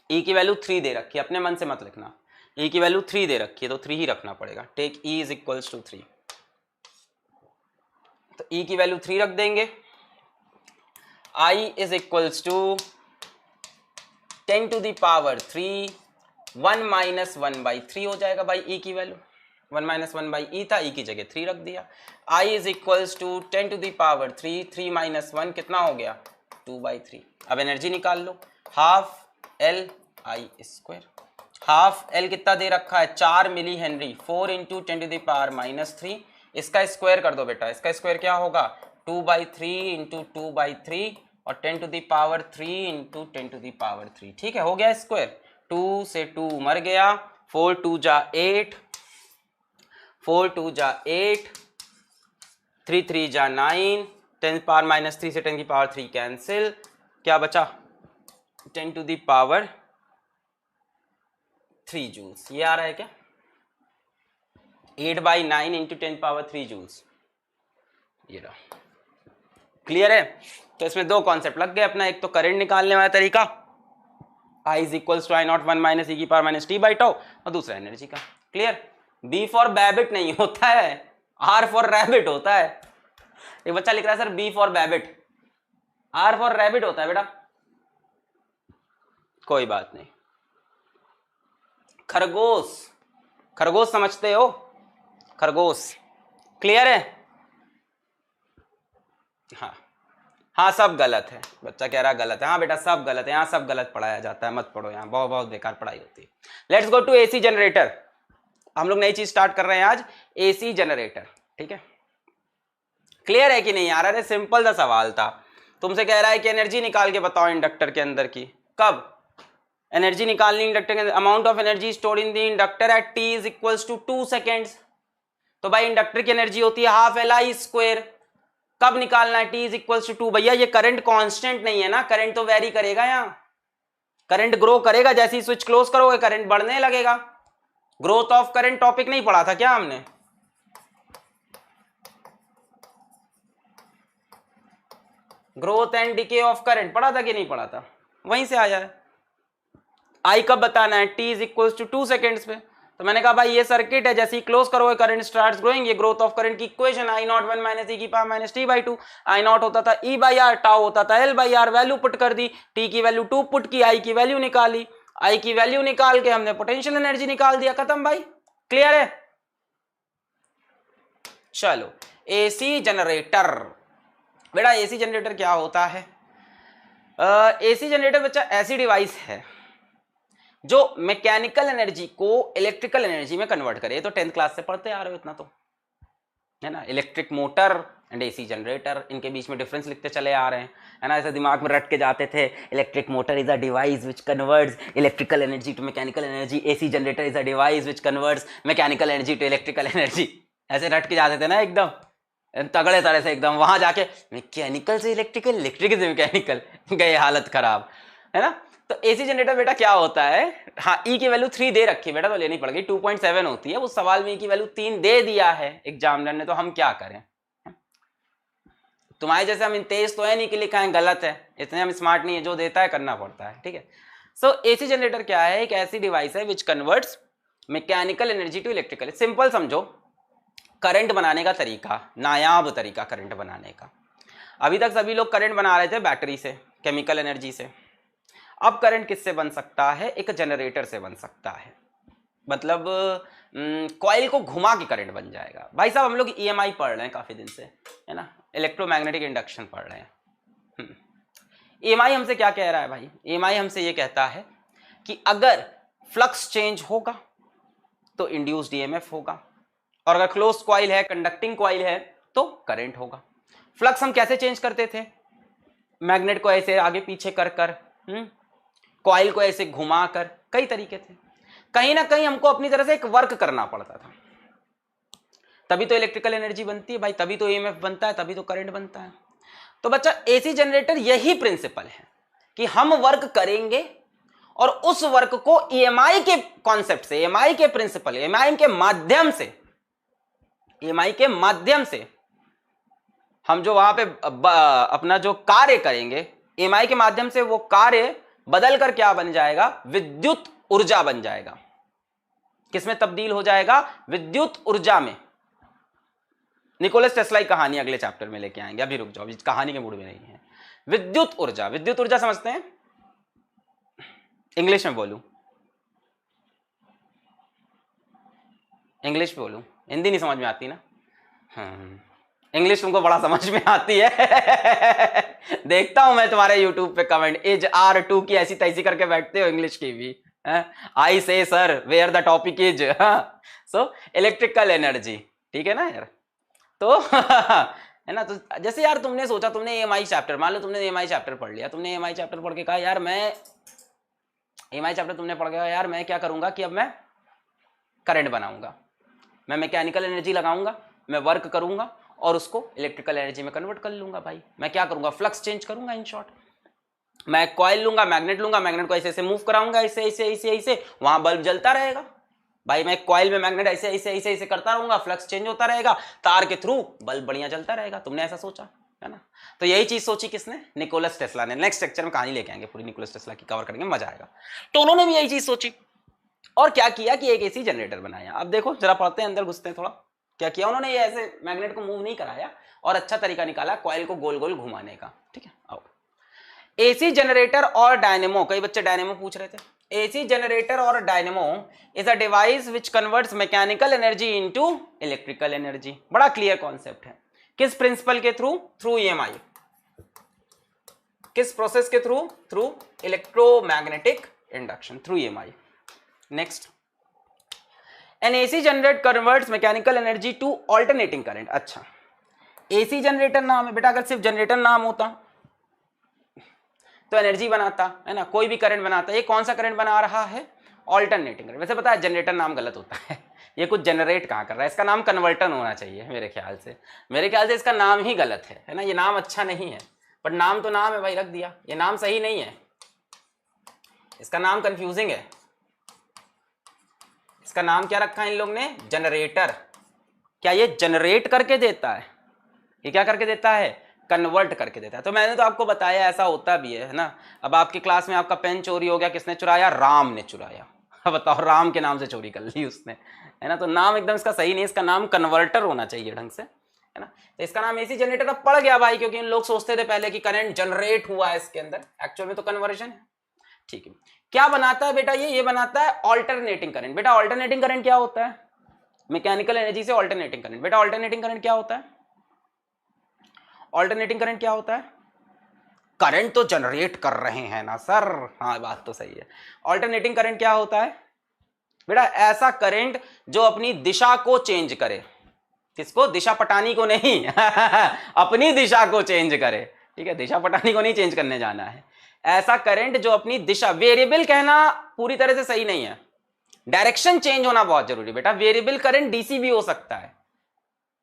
ई की वैल्यू 3 दे रखी है, अपने मन से मत लिखना। ई की वैल्यू 3 दे रखी है तो 3 ही रखना पड़ेगा। Take E is equals to 3, तो ई की वैल्यू 3 रख देंगे। I is equals to 10 to the power 3 1 minus 1 by 3 हो जाएगा भाई। ई की वैल्यू 1 माइनस 1 बाई ई था, ई की जगह 3 रख दिया। I is equals to 10 to the power 3 3 minus 1 कितना हो गया 2 बाई 3। अब एनर्जी निकाल लो, half L I square, half L कितना दे रखा है 4 मिली हेनरी, 4 इंटू 10⁻³ इसका स्क्वायर कर दो बेटा, इसका स्क्वायर क्या होगा 2/3 इंटू 2/3 और 10⁻³ इंटू 10⁻3। ठीक है, हो गया स्क्वायर। 2 से 2 मर गया, 4 2 जा 8, 4 2 जा 8, 3 3 जा 9, 10⁻³ से 10⁻³ कैंसिल, क्या बचा 10⁻³ जूल्स। ये आ रहा है क्या 8/9 इंटू 10⁻³ जूल्स, ये रहा। क्लियर है? तो इसमें दो कॉन्सेप्ट लग गए अपना, एक तो करंट निकालने वाला तरीका I is equals to I0 1 minus e⁻t/τ और दूसरा एनर्जी का। क्लियर? B फॉर बैबिट नहीं होता है, R फॉर रैबिट होता है। एक बच्चा लिख रहा है sir B for babbit, R for rabbit होता है बेटा, कोई बात नहीं। खरगोश, खरगोश समझते हो, खरगोश। क्लियर है? हाँ हाँ सब गलत है, बच्चा कह रहा गलत है। हाँ बेटा सब गलत है, यहाँ सब गलत पढ़ाया जाता है, मत पढ़ो, यहाँ बहुत बहुत बेकार पढ़ाई होती है। Let's go to AC generator. हम लोग नई चीज स्टार्ट कर रहे हैं आज, एसी जनरेटर। ठीक है, क्लियर है कि नहीं यार? अरे सिंपल सा सवाल था, तुमसे कह रहा है कि एनर्जी निकाल के बताओ इंडक्टर के अंदर की। कब एनर्जी निकालनी इंडक्टर के अंदर? Amount of energy stored in the inductor at t is equals to 2 seconds. तो भाई इंडक्टर की एनर्जी होती है हाफ LI²। कब निकालना है? t is equals to 2। भैया ये करंट कांस्टेंट नहीं है ना, करंट तो वेरी करेगा, यहाँ करंट ग्रो करेगा, जैसे ही स्विच क्लोज करोगे करंट बढ़ने लगेगा। ग्रोथ ऑफ करंट टॉपिक नहीं पढ़ा था क्या हमने? Growth and decay of current पढ़ा था कि नहीं पढ़ा था? वहीं से आया है। आई कब बताना है? t is equals to 2 seconds पे। तो मैंने कहा भाई ये सर्किट है, जैसे ही क्लोज करोगे करंट स्टार्ट्स ग्रोइंग। ये ग्रोथ ऑफ करंट की equation I0 1 minus e⁻t/2। I0 होता था E/R, टाउ होता था L/R। वैल्यू पुट कर दी, t की वैल्यू 2 पुट की, I की वैल्यू निकाली, I की वैल्यू निकाल के हमने पोटेंशियल एनर्जी निकाल दिया, खत्म भाई। क्लियर है? चलो एसी जनरेटर। बेटा एसी जनरेटर क्या होता है? एसी जनरेटर बच्चा ऐसी डिवाइस है जो मैकेनिकल एनर्जी को इलेक्ट्रिकल एनर्जी में कन्वर्ट करे। तो 10th क्लास से पढ़ते आ रहे हो इतना तो, है ना? Electric motor and AC generator, इनके बीच में डिफरेंस लिखते चले आ रहे हैं, है ना? ऐसे दिमाग में रट के जाते थे। Electric motor is a device which converts electrical energy to mechanical energy, AC generator is a device which converts mechanical energy to electrical energy. ऐसे रट के जाते थे ना एकदम तगड़े तरह से, एकदम वहां जाके मैकेनिकल से इलेक्ट्रिकल, इलेक्ट्रिकल से मैकेनिकल, गए हालत खराब, है ना? तो एसी जनरेटर बेटा क्या होता है? हाँ ई की वैल्यू 3 दे रखी है बेटा, तो लेनी पड़ेगी। 2.7 होती है, उस सवाल में ई की वैल्यू 3 दे दिया है एग्जामिनर ने, तो हम क्या करें? तुम्हारे जैसे हम तेज तो है नहीं कि लिखा है गलत है, इतने हम स्मार्ट नहीं है, जो देता है करना पड़ता है। ठीक है, सो एसी जनरेटर क्या है? एक ऐसी डिवाइस है which converts mechanical energy to electrical. Simple समझो, करंट बनाने का तरीका, नायाब तरीका करंट बनाने का। अभी तक सभी लोग करंट बना रहे थे बैटरी से, केमिकल एनर्जी से। अब करंट किससे बन सकता है? एक जनरेटर से बन सकता है। मतलब कॉइल को घुमा के करंट बन जाएगा। भाई साहब हम लोग EMI पढ़ रहे हैं काफी दिन से, है ना? इलेक्ट्रोमैग्नेटिक इंडक्शन पढ़ रहे हैं। EMI हमसे क्या कह रहा है भाई? EMI हमसे ये कहता है कि अगर फ्लक्स चेंज होगा तो इंड्यूस्ड EMF होगा, और अगर क्लोज कॉइल है, कंडक्टिंग कॉइल है, तो करंट होगा। फ्लक्स हम कैसे चेंज करते थे? मैग्नेट को ऐसे आगे पीछे कर कर, कॉइल को ऐसे घुमा कर, कई तरीके थे। कहीं ना कहीं हमको अपनी तरह से एक वर्क करना पड़ता था, तभी तो इलेक्ट्रिकल एनर्जी बनती है भाई, तभी तो EMF बनता है, तभी तो करंट बनता है। तो बच्चा एसी जनरेटर यही प्रिंसिपल है कि हम वर्क करेंगे और उस वर्क को EMI के कॉन्सेप्ट से, EMI के प्रिंसिपल, EMI के माध्यम से, EMI के माध्यम से हम जो वहां पे अपना जो कार्य करेंगे, EMI के माध्यम से वो कार्य बदल कर क्या बन जाएगा? विद्युत ऊर्जा बन जाएगा। किसमें तब्दील हो जाएगा? विद्युत ऊर्जा में। निकोलस टेस्ला की कहानी अगले चैप्टर में लेके आएंगे, अभी रुक जाओ, कहानी के मूड में नहीं है। विद्युत ऊर्जा, विद्युत ऊर्जा समझते हैं? इंग्लिश में बोलूं? इंग्लिश बोलूं? हिंदी नहीं समझ में आती ना? इंग्लिश तुमको बड़ा समझ में आती है। देखता हूं मैं तुम्हारे YouTube पे कमेंट, एज R2 की ऐसी तैसी करके बैठते हो इंग्लिश की भी, I say sir where the topic is, so electrical energy, ठीक है ना यार। तो है ना, तो जैसे यार तुमने सोचा, तुमने EMI चैप्टर, मान लो तुमने EMI चैप्टर पढ़ लिया, तुमने EMI चैप्टर पढ़ के कहा यार मैं EMI चैप्टर तुमने पढ़ के कहा यार मैं क्या करूंगा कि अब मैं करंट बनाऊंगा, मैं मैकेनिकल एनर्जी लगाऊंगा, मैं वर्क करूंगा और उसको इलेक्ट्रिकल एनर्जी में कन्वर्ट कर लूंगा। भाई मैं क्या करूंगा, फ्लक्स चेंज करूंगा। इन शॉर्ट मैं कॉइल लूंगा, मैग्नेट लूंगा, मैग्नेट को ऐसे ऐसे मूव कराऊंगा, ऐसे ऐसे ऐसे ऐसे, वहां बल्ब जलता रहेगा। भाई मैं कॉइल में मैग्नेट ऐसे ऐसे ऐसे ऐसे करता रहूंगा, फ्लक्स चेंज होता रहेगा, तार के थ्रू बल्ब बढ़िया जलता रहेगा। तुमने ऐसा सोचा है ना। तो यही चीज सोची किसने, निकोलस टेस्ला ने। नेक्स्ट लेक्चर में कहानी लेके आएंगे पूरी निकोलस टेस्ला की, कवर करेंगे, मजा आएगा। तो उन्होंने भी यही चीज सोची और क्या किया कि एक एसी जनरेटर बनाया। अब देखो जरा पढ़ते हैं, अंदर घुसते हैं थोड़ा। क्या किया उन्होंने, ये ऐसे मैग्नेट को मूव नहीं कराया और अच्छा तरीका निकाला कॉइल को गोल गोल घुमाने का। ठीक है, आओ। एसी जनरेटर और डायनेमो, कई बच्चे डायनेमो पूछ रहे थे। एसी जनरेटर और dynamo is a device which converts mechanical energy into electrical energy. बड़ा क्लियर कॉन्सेप्ट है। किस प्रिंसिपल के थ्रू, थ्रू EMI। किस प्रोसेस के through, through electromagnetic induction, through EMI। Next, an AC generator converts mechanical energy to alternating current. अच्छा, AC generator नाम है बेटा, अगर सिर्फ जनरेटर नाम होता तो एनर्जी बनाता है ना, कोई भी करंट बनाता। ये कौन सा करंट बना रहा है, ऑल्टरनेटिंग करंट। वैसे पता है जनरेटर नाम गलत होता है, ये कुछ जनरेट कहाँ कर रहा है, इसका नाम कन्वर्टर होना चाहिए मेरे ख्याल से। मेरे ख्याल से इसका नाम ही गलत है ना, ये नाम अच्छा नहीं है, पर नाम तो नाम है भाई, रख दिया। ये नाम सही नहीं है, इसका नाम कंफ्यूजिंग है। इसका नाम क्या रखा है इन लोग ने, जनरेटर। क्या ये जनरेट करके देता है, ये क्या करके देता है, कन्वर्ट करके देता है। तो मैंने तो आपको बताया ऐसा होता भी है ना। अब आपकी क्लास में आपका पेन चोरी हो गया, किसने चुराया, राम ने चुराया। बताओ, राम के नाम से चोरी कर ली उसने, है ना। तो नाम एकदम इसका सही नहीं, इसका नाम कन्वर्टर होना चाहिए ढंग से, है ना। तो इसका नाम एसी जनरेटर अब पड़ गया भाई, क्योंकि इन लोग सोचते थे पहले कि करंट जनरेट हुआ है इसके अंदर, एक्चुअल में तो कन्वर्जन है। ठीक है, क्या बनाता है बेटा ये बनाता है ऑल्टरनेटिंग करंट। बेटा ऑल्टरनेटिंग करंट क्या होता है, मैकेनिकल एनर्जी से ऑल्टरनेटिंग करंट। बेटा ऑल्टरनेटिंग करंट क्या होता है, ऑल्टरनेटिंग करंट क्या होता है, करंट तो जनरेट कर रहे हैं ना सर, हाँ बात तो सही है। ऑल्टरनेटिंग करंट क्या होता है बेटा, ऐसा करंट जो अपनी दिशा को चेंज करे। किसको, दिशा पटानी को नहीं अपनी दिशा को चेंज करे। ठीक है, दिशा पटानी को नहीं चेंज करने जाना है। ऐसा करंट जो अपनी दिशा, वेरिएबल कहना पूरी तरह से सही नहीं है, डायरेक्शन चेंज होना बहुत जरूरी बेटा। वेरिएबल करंट डीसी भी हो सकता है,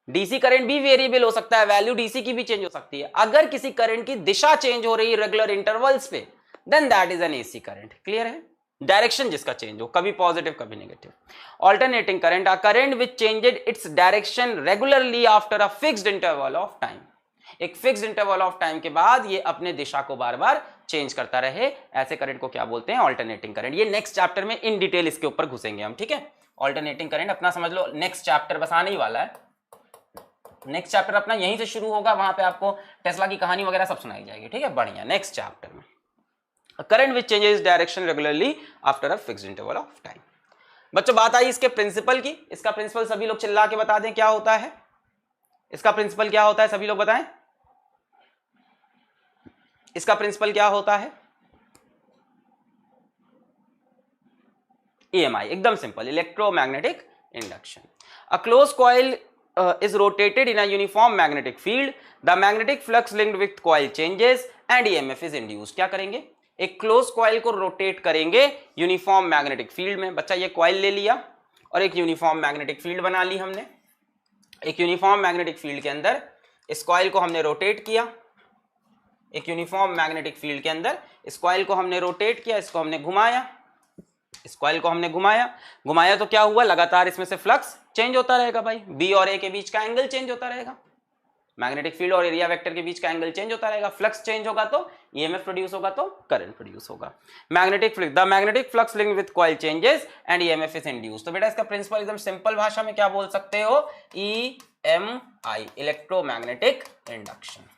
डीसी करंट भी वेरिएबल हो सकता है, वैल्यू डीसी की भी चेंज हो सकती है। अगर किसी करंट की दिशा चेंज हो रही है रेगुलर इंटरवल्स पे, then that is an AC current. Clear है, डायरेक्शन जिसका चेंज हो, कभी पॉजिटिव कभी negative. Alternating current, a current which changed its direction regularly after a fixed interval of time. एक फिक्स्ड इंटरवल ऑफ टाइम के बाद ये अपने दिशा को बार बार चेंज करता रहे, ऐसे करंट को क्या बोलते हैं, ऑल्टरनेटिंग करंट। ये नेक्स्ट चैप्टर में इन डिटेल इसके ऊपर घुसेंगे हम। ठीक है, ऑल्टरनेटिंग करंट अपना समझ लो, नेक्स्ट चैप्टर बस आने ही वाला है। नेक्स्ट चैप्टर अपना यहीं से शुरू होगा, वहां पे आपको टेस्ला की कहानी वगैरह सब सुनाई जाएगी। ठीक है, बढ़िया। नेक्स्ट चैप्टर में current which changes direction regularly after a fixed interval of time. बच्चों बात आई इसके प्रिंसिपल की। इसका प्रिंसिपल सभी लोग चिल्ला के बता दें क्या होता है, इसका प्रिंसिपल क्या होता है, सभी लोग बताएं इसका प्रिंसिपल क्या होता है। EMI एकदम simple, electromagnetic induction. A close coil is rotated in a uniform magnetic field, the magnetic flux linked with coil changes and EMF is induced। क्या करेंगे, एक क्लोज कॉइल को रोटेट करेंगे यूनिफॉर्म मैग्नेटिक फील्ड में। बच्चा ये coil ले लिया और एक यूनिफॉर्म मैग्नेटिक फील्ड बना ली हमने। एक यूनिफॉर्म मैग्नेटिक फील्ड के अंदर इस कॉइल को हमने रोटेट किया, एक यूनिफॉर्म मैग्नेटिक फील्ड के अंदर इस कॉइल को हमने रोटेट किया, इसको हमने घुमाया, इस कॉइल को हमने घुमाया तो क्या हुआ, लगातार इसमें से फ्लक्स चेंज होता रहेगा भाई। बी और ए के बीच का एंगल चेंज होता रहेगा, मैग्नेटिक फील्ड और एरिया वेक्टर के बीच का एंगल चेंज होता रहेगा। फ्लक्स चेंज होगा तो ईएमएफ प्रोड्यूस होगा तो करंट प्रोड्यूस होगा। Magnetic flux, the magnetic flux linked with coil changes and EMF is induced. तो बेटा इसका प्रिंसिपल एकदम सिंपल भाषा में क्या बोल सकते हो, EMI, इलेक्ट्रोमैग्नेटिक इंडक्शन।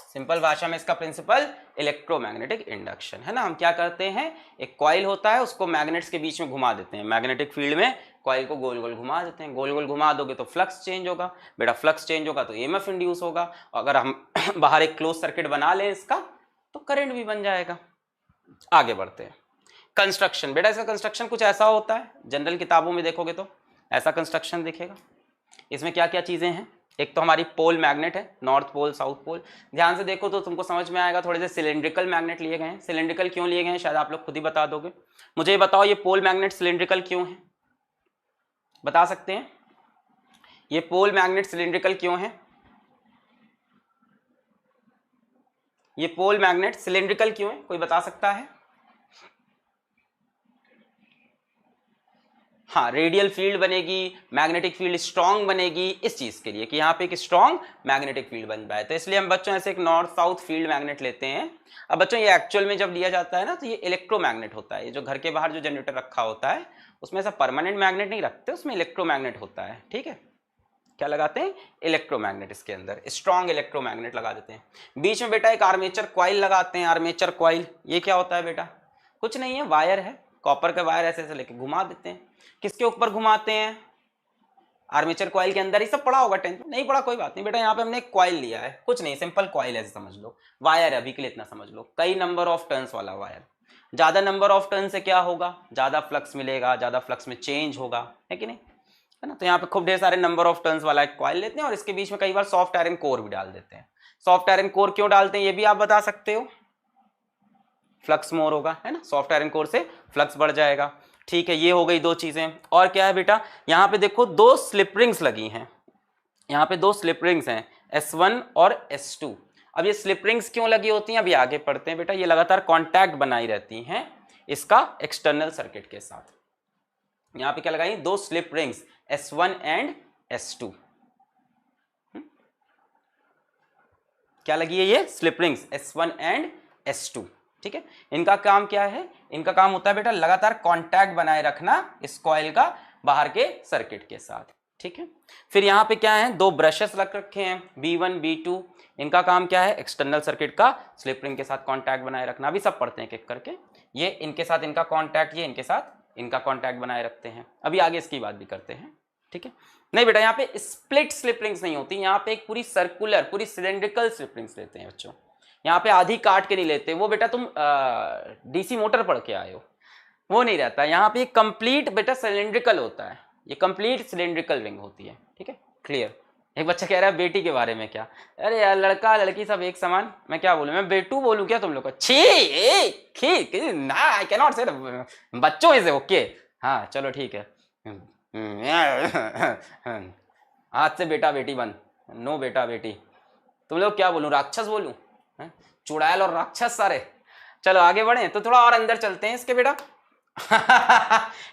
सिंपल भाषा में इसका प्रिंसिपल इलेक्ट्रोमैग्नेटिक इंडक्शन है ना। हम क्या करते हैं, एक कॉइल होता है उसको मैग्नेट्स के बीच में घुमा देते हैं, मैग्नेटिक फील्ड में कॉइल को गोल गोल घुमा देते हैं, गोल गोल घुमा दोगे तो फ्लक्स चेंज होगा बेटा, फ्लक्स चेंज होगा तो ईएमएफ इंड्यूस होगा, अगर हम बाहर एक क्लोज सर्किट बना लें इसका तो करंट भी बन जाएगा। आगे बढ़ते हैं। कंस्ट्रक्शन, बेटा इसका कंस्ट्रक्शन कुछ ऐसा होता है, जनरल किताबों में देखोगे तो ऐसा कंस्ट्रक्शन दिखेगा। इसमें क्या क्या चीजें हैं, एक तो हमारी पोल मैग्नेट है, नॉर्थ पोल साउथ पोल, ध्यान से देखो तो तुमको समझ में आएगा। थोड़े से सिलेंड्रिकल मैग्नेट लिए गए हैं, सिलेंड्रिकल क्यों लिए गए हैं शायद आप लोग खुद ही बता दोगे। मुझे ये बताओ ये पोल मैग्नेट सिलेंड्रिकल क्यों है, बता सकते हैं? ये पोल मैग्नेट सिलेंड्रिकल क्यों है? ये पोल मैग्नेट सिलेंड्रिकल क्यों है, कोई बता सकता है? हाँ, रेडियल फील्ड बनेगी, मैग्नेटिक फील्ड स्ट्रांग बनेगी, इस चीज के लिए कि यहाँ पे एक स्ट्रांग मैग्नेटिक फील्ड बन पाए। तो इसलिए हम बच्चों ऐसे एक नॉर्थ साउथ फील्ड मैग्नेट लेते हैं। अब बच्चों ये एक्चुअल में जब लिया जाता है ना तो ये इलेक्ट्रोमैग्नेट होता है। ये जो घर के बाहर जो जनरेटर रखा होता है उसमें ऐसा परमानेंट मैग्नेट नहीं रखते, उसमें इलेक्ट्रोमैग्नेट होता है। ठीक है, क्या लगाते हैं? इलेक्ट्रोमैग्नेट, इसके अंदर स्ट्रांग इलेक्ट्रोमैग्नेट लगा देते हैं। बीच में बेटा एक आर्मेचर कॉइल लगाते हैं। आर्मेचर कॉइल ये क्या होता है बेटा? कुछ नहीं है, वायर है, कॉपर का वायर ऐसे ऐसे लेके घुमा देते हैं। किसके ऊपर घुमाते हैं? आर्मेचर कॉइल के अंदर। ही सब पढ़ा होगा, टेंथ में नहीं पढ़ा कोई बात नहीं बेटा। यहाँ पे हमने एक कॉइल लिया है, कुछ नहीं, सिंपल कॉइल ऐसे समझ लो, वायर है, अभी के लिए इतना समझ लो, कई नंबर ऑफ टर्न्स वाला वायर। ज्यादा नंबर ऑफ टर्न से क्या होगा? ज्यादा फ्लक्स मिलेगा, ज्यादा फ्लक्स में चेंज होगा, है कि नहीं, है ना। तो यहाँ पे खूब ढेर सारे नंबर ऑफ टर्न्स वाला एक कॉइल लेते हैं और इसके बीच में कई बार सॉफ्ट आयरन कोर भी डाल देते हैं। सॉफ्ट आयरन कोर क्यों डालते हैं ये भी आप बता सकते हो? फ्लक्स मोर होगा, है ना, सॉफ्ट आयरन कोर से फ्लक्स बढ़ जाएगा। ठीक है, ये हो गई दो चीजें। और क्या है बेटा, यहाँ पे देखो दो स्लिप रिंग्स लगी हैं, यहाँ पे दो स्लिप रिंग्स हैं S1 और S2। अब ये स्लिप रिंग्स क्यों लगी होती हैं अभी आगे पढ़ते हैं बेटा। ये लगातार कांटेक्ट बनाई रहती हैं इसका एक्सटर्नल सर्किट के साथ। यहाँ पे क्या लगाई? दो slip rings S1 and S2। क्या लगी है? ये slip rings S1 and S2। ठीक है, इनका काम क्या है? इनका काम होता है बेटा लगातार कांटेक्ट बनाए रखना इस कॉइल का बाहर के सर्किट के साथ। ठीक है, फिर यहाँ पे क्या है? दो ब्रशेस रख रखे हैं B1 B2। इनका काम क्या है? एक्सटर्नल सर्किट का स्लिप रिंग के साथ कांटेक्ट बनाए रखना। अभी सब पढ़ते हैं एक एक करके। ये इनके साथ इनका कांटेक्ट, ये इनके साथ इनका कांटेक्ट बनाए रखते हैं। अभी आगे इसकी बात भी करते हैं। ठीक है, नहीं बेटा यहाँ पे स्प्लिट स्लिप रिंग्स नहीं होती, यहाँ पे एक पूरी सर्कुलर पूरी सिलेंड्रिकल स्लिप रिंग्स लेते हैं बच्चों। यहाँ पे आधी काट के नहीं लेते, वो बेटा तुम डीसी मोटर पढ़ के आए हो, वो नहीं रहता। यहाँ पे कंप्लीट बेटा सिलेंड्रिकल होता है, ये कंप्लीट सिलेंड्रिकल रिंग होती है। ठीक है, क्लियर। एक बच्चा कह रहा है बेटी के बारे में क्या? अरे यार लड़का लड़की सब एक समान, मैं क्या बोलूं, मैं बेटू बोलूं क्या तुम लोग को? छी ना, आई कैन नॉट से, बच्चों इज ओके। हाँ चलो ठीक है, आज से बेटा बेटी बंद, नो बेटा बेटी। तुम लोग क्या बोलूं, राक्षस बोलूं? चुड़ैल और राक्षस सारे। चलो आगे बढ़े तो थोड़ा और अंदर चलते हैं इसके बेटा।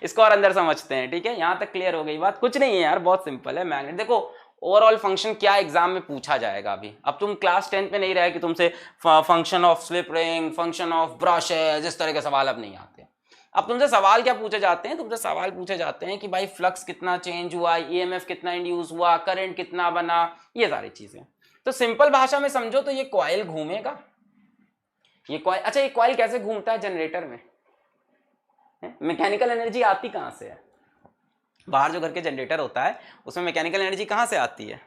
इसको और अंदर समझते हैं। ठीक है, यहां तक क्लियर हो गई बात? कुछ नहीं है यार, बहुत सिंपल है मैग्नेट। देखो ओवरऑल फंक्शन क्या एग्जाम में पूछा जाएगा अभी। अब तुम क्लास 10th में नहीं रहे कि तुमसे function of slip ring, function of brushes, इस तरह के सवाल अब नहीं आते। अब तुमसे सवाल क्या पूछे जाते हैं? तुमसे सवाल पूछे जाते हैं कि भाई फ्लक्स कितना चेंज हुआ, ईएमएफ कितना इंड्यूस हुआ, करंट कितना बना, ये सारी चीजें। तो सिंपल भाषा में समझो तो ये कॉइल घूमेगा, ये कॉइल। अच्छा, ये कॉइल कैसे घूमता है? जनरेटर में। मैकेनिकल एनर्जी आती कहां से है? बाहर जो घर के जनरेटर होता है उसमें मैकेनिकल एनर्जी कहां से आती है?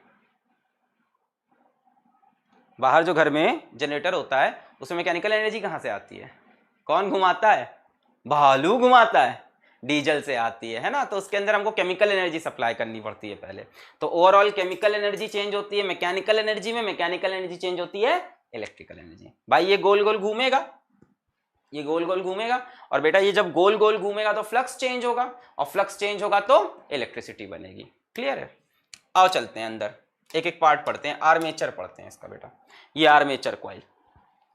बाहर जो घर में जनरेटर होता है उसमें मैकेनिकल एनर्जी कहां से आती है? कौन घुमाता है? भालू घुमाता है, डीजल से आती है ना। तो उसके अंदर हमको केमिकल एनर्जी सप्लाई करनी पड़ती है पहले। तो ओवरऑल केमिकल एनर्जी चेंज होती है मैकेनिकल एनर्जी में, मैकेनिकल एनर्जी चेंज होती है इलेक्ट्रिकल एनर्जी। भाई ये गोल गोल घूमेगा, ये गोल गोल घूमेगा, और बेटा ये जब गोल गोल घूमेगा तो फ्लक्स चेंज होगा, और फ्लक्स चेंज होगा तो इलेक्ट्रिसिटी बनेगी। क्लियर है? आओ चलते हैं अंदर, एक एक पार्ट पढ़ते हैं। आर्मेचर पढ़ते हैं इसका बेटा। ये आर्मेचर कॉइल,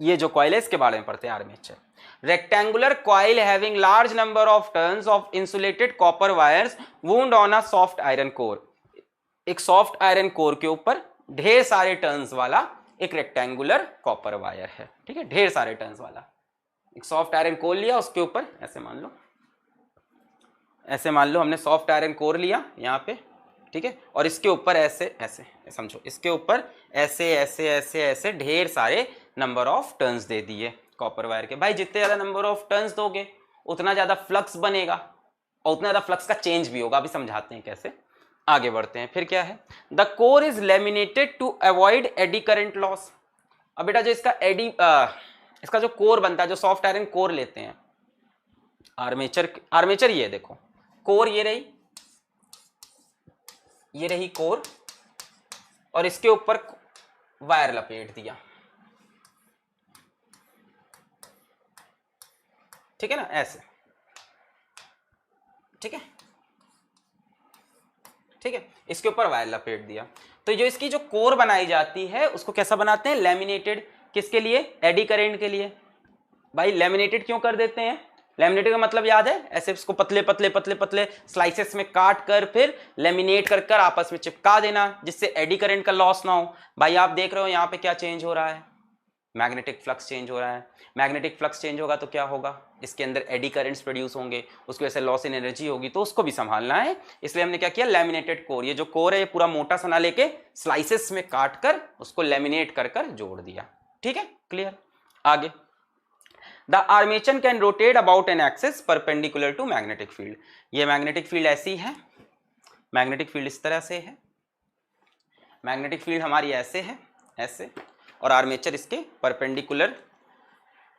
ये जो कॉइल है इसके बारे में पढ़ते हैं। Armature rectangular coil having large number of turns of insulated copper wires wound on a soft iron core. एक सॉफ्ट आयरन कोर के ऊपर ढेर सारे टर्न्स वाला एक रेक्टेंगुलर कॉपर वायर है। ठीक है, ढेर सारे टर्न्स वाला एक सॉफ्ट आयरन कोर लिया, उसके ऊपर ऐसे मान लो, ऐसे मान लो हमने सॉफ्ट आयरन कोर लिया यहाँ पे। ठीक है, और इसके ऊपर ऐसे ऐसे समझो, इसके ऊपर ऐसे ऐसे ऐसे ऐसे ढेर सारे नंबर ऑफ टर्न्स दे दिए कॉपर वायर के। भाई जितने ज्यादा नंबर ऑफ टर्न्स दोगे उतना ज्यादा फ्लक्स बनेगा, और उतना ज्यादा फ्लक्स का चेंज भी होगा। अभी समझाते हैं कैसे, आगे बढ़ते हैं। फिर क्या है, the core is laminated to avoid eddy current loss. अब बेटा जो इसका इसका जो कोर बनता है, जो सॉफ्ट आयरन कोर लेते हैं, आर्मेचर ये देखो, कोर ये रही कोर, और इसके ऊपर वायर लपेट दिया, ठीक है ना, ऐसे, ठीक है, ठीक है, इसके ऊपर वायर लपेट दिया। तो जो इसकी जो कोर बनाई जाती है उसको कैसा बनाते हैं, लेमिनेटेड। किसके लिए, एडी करेंट के लिए। भाई लेमिनेटेड क्यों कर देते हैं, लेमिनेटेड का मतलब याद है, ऐसे इसको पतले पतले पतले पतले स्लाइसेस में काट कर फिर लेमिनेट कर कर आपस में चिपका देना, जिससे एडी करंट का लॉस ना हो। भाई आप देख रहे हो यहाँ पे क्या चेंज हो रहा है, मैग्नेटिक फ्लक्स चेंज हो रहा है। मैग्नेटिक फ्लक्स चेंज होगा तो क्या होगा, इसके अंदर एडी करंट्स प्रोड्यूस होंगे, उसकी वजह से लॉस इन एनर्जी होगी, तो उसको भी संभालना है। इसलिए हमने क्या किया, लेमिनेटेड कोर, ये जो कोर है ये पूरा मोटा सना लेके स्लाइसेस में काट कर उसको लेमिनेट कर कर जोड़ दिया। ठीक है, क्लियर। आगे, the armature can rotate about an axis perpendicular to magnetic field. ये मैग्नेटिक फील्ड ऐसी है, मैग्नेटिक फील्ड इस तरह से है, मैग्नेटिक फील्ड हमारी ऐसे है, ऐसे, और आर्मेचर इसके परपेंडिकुलर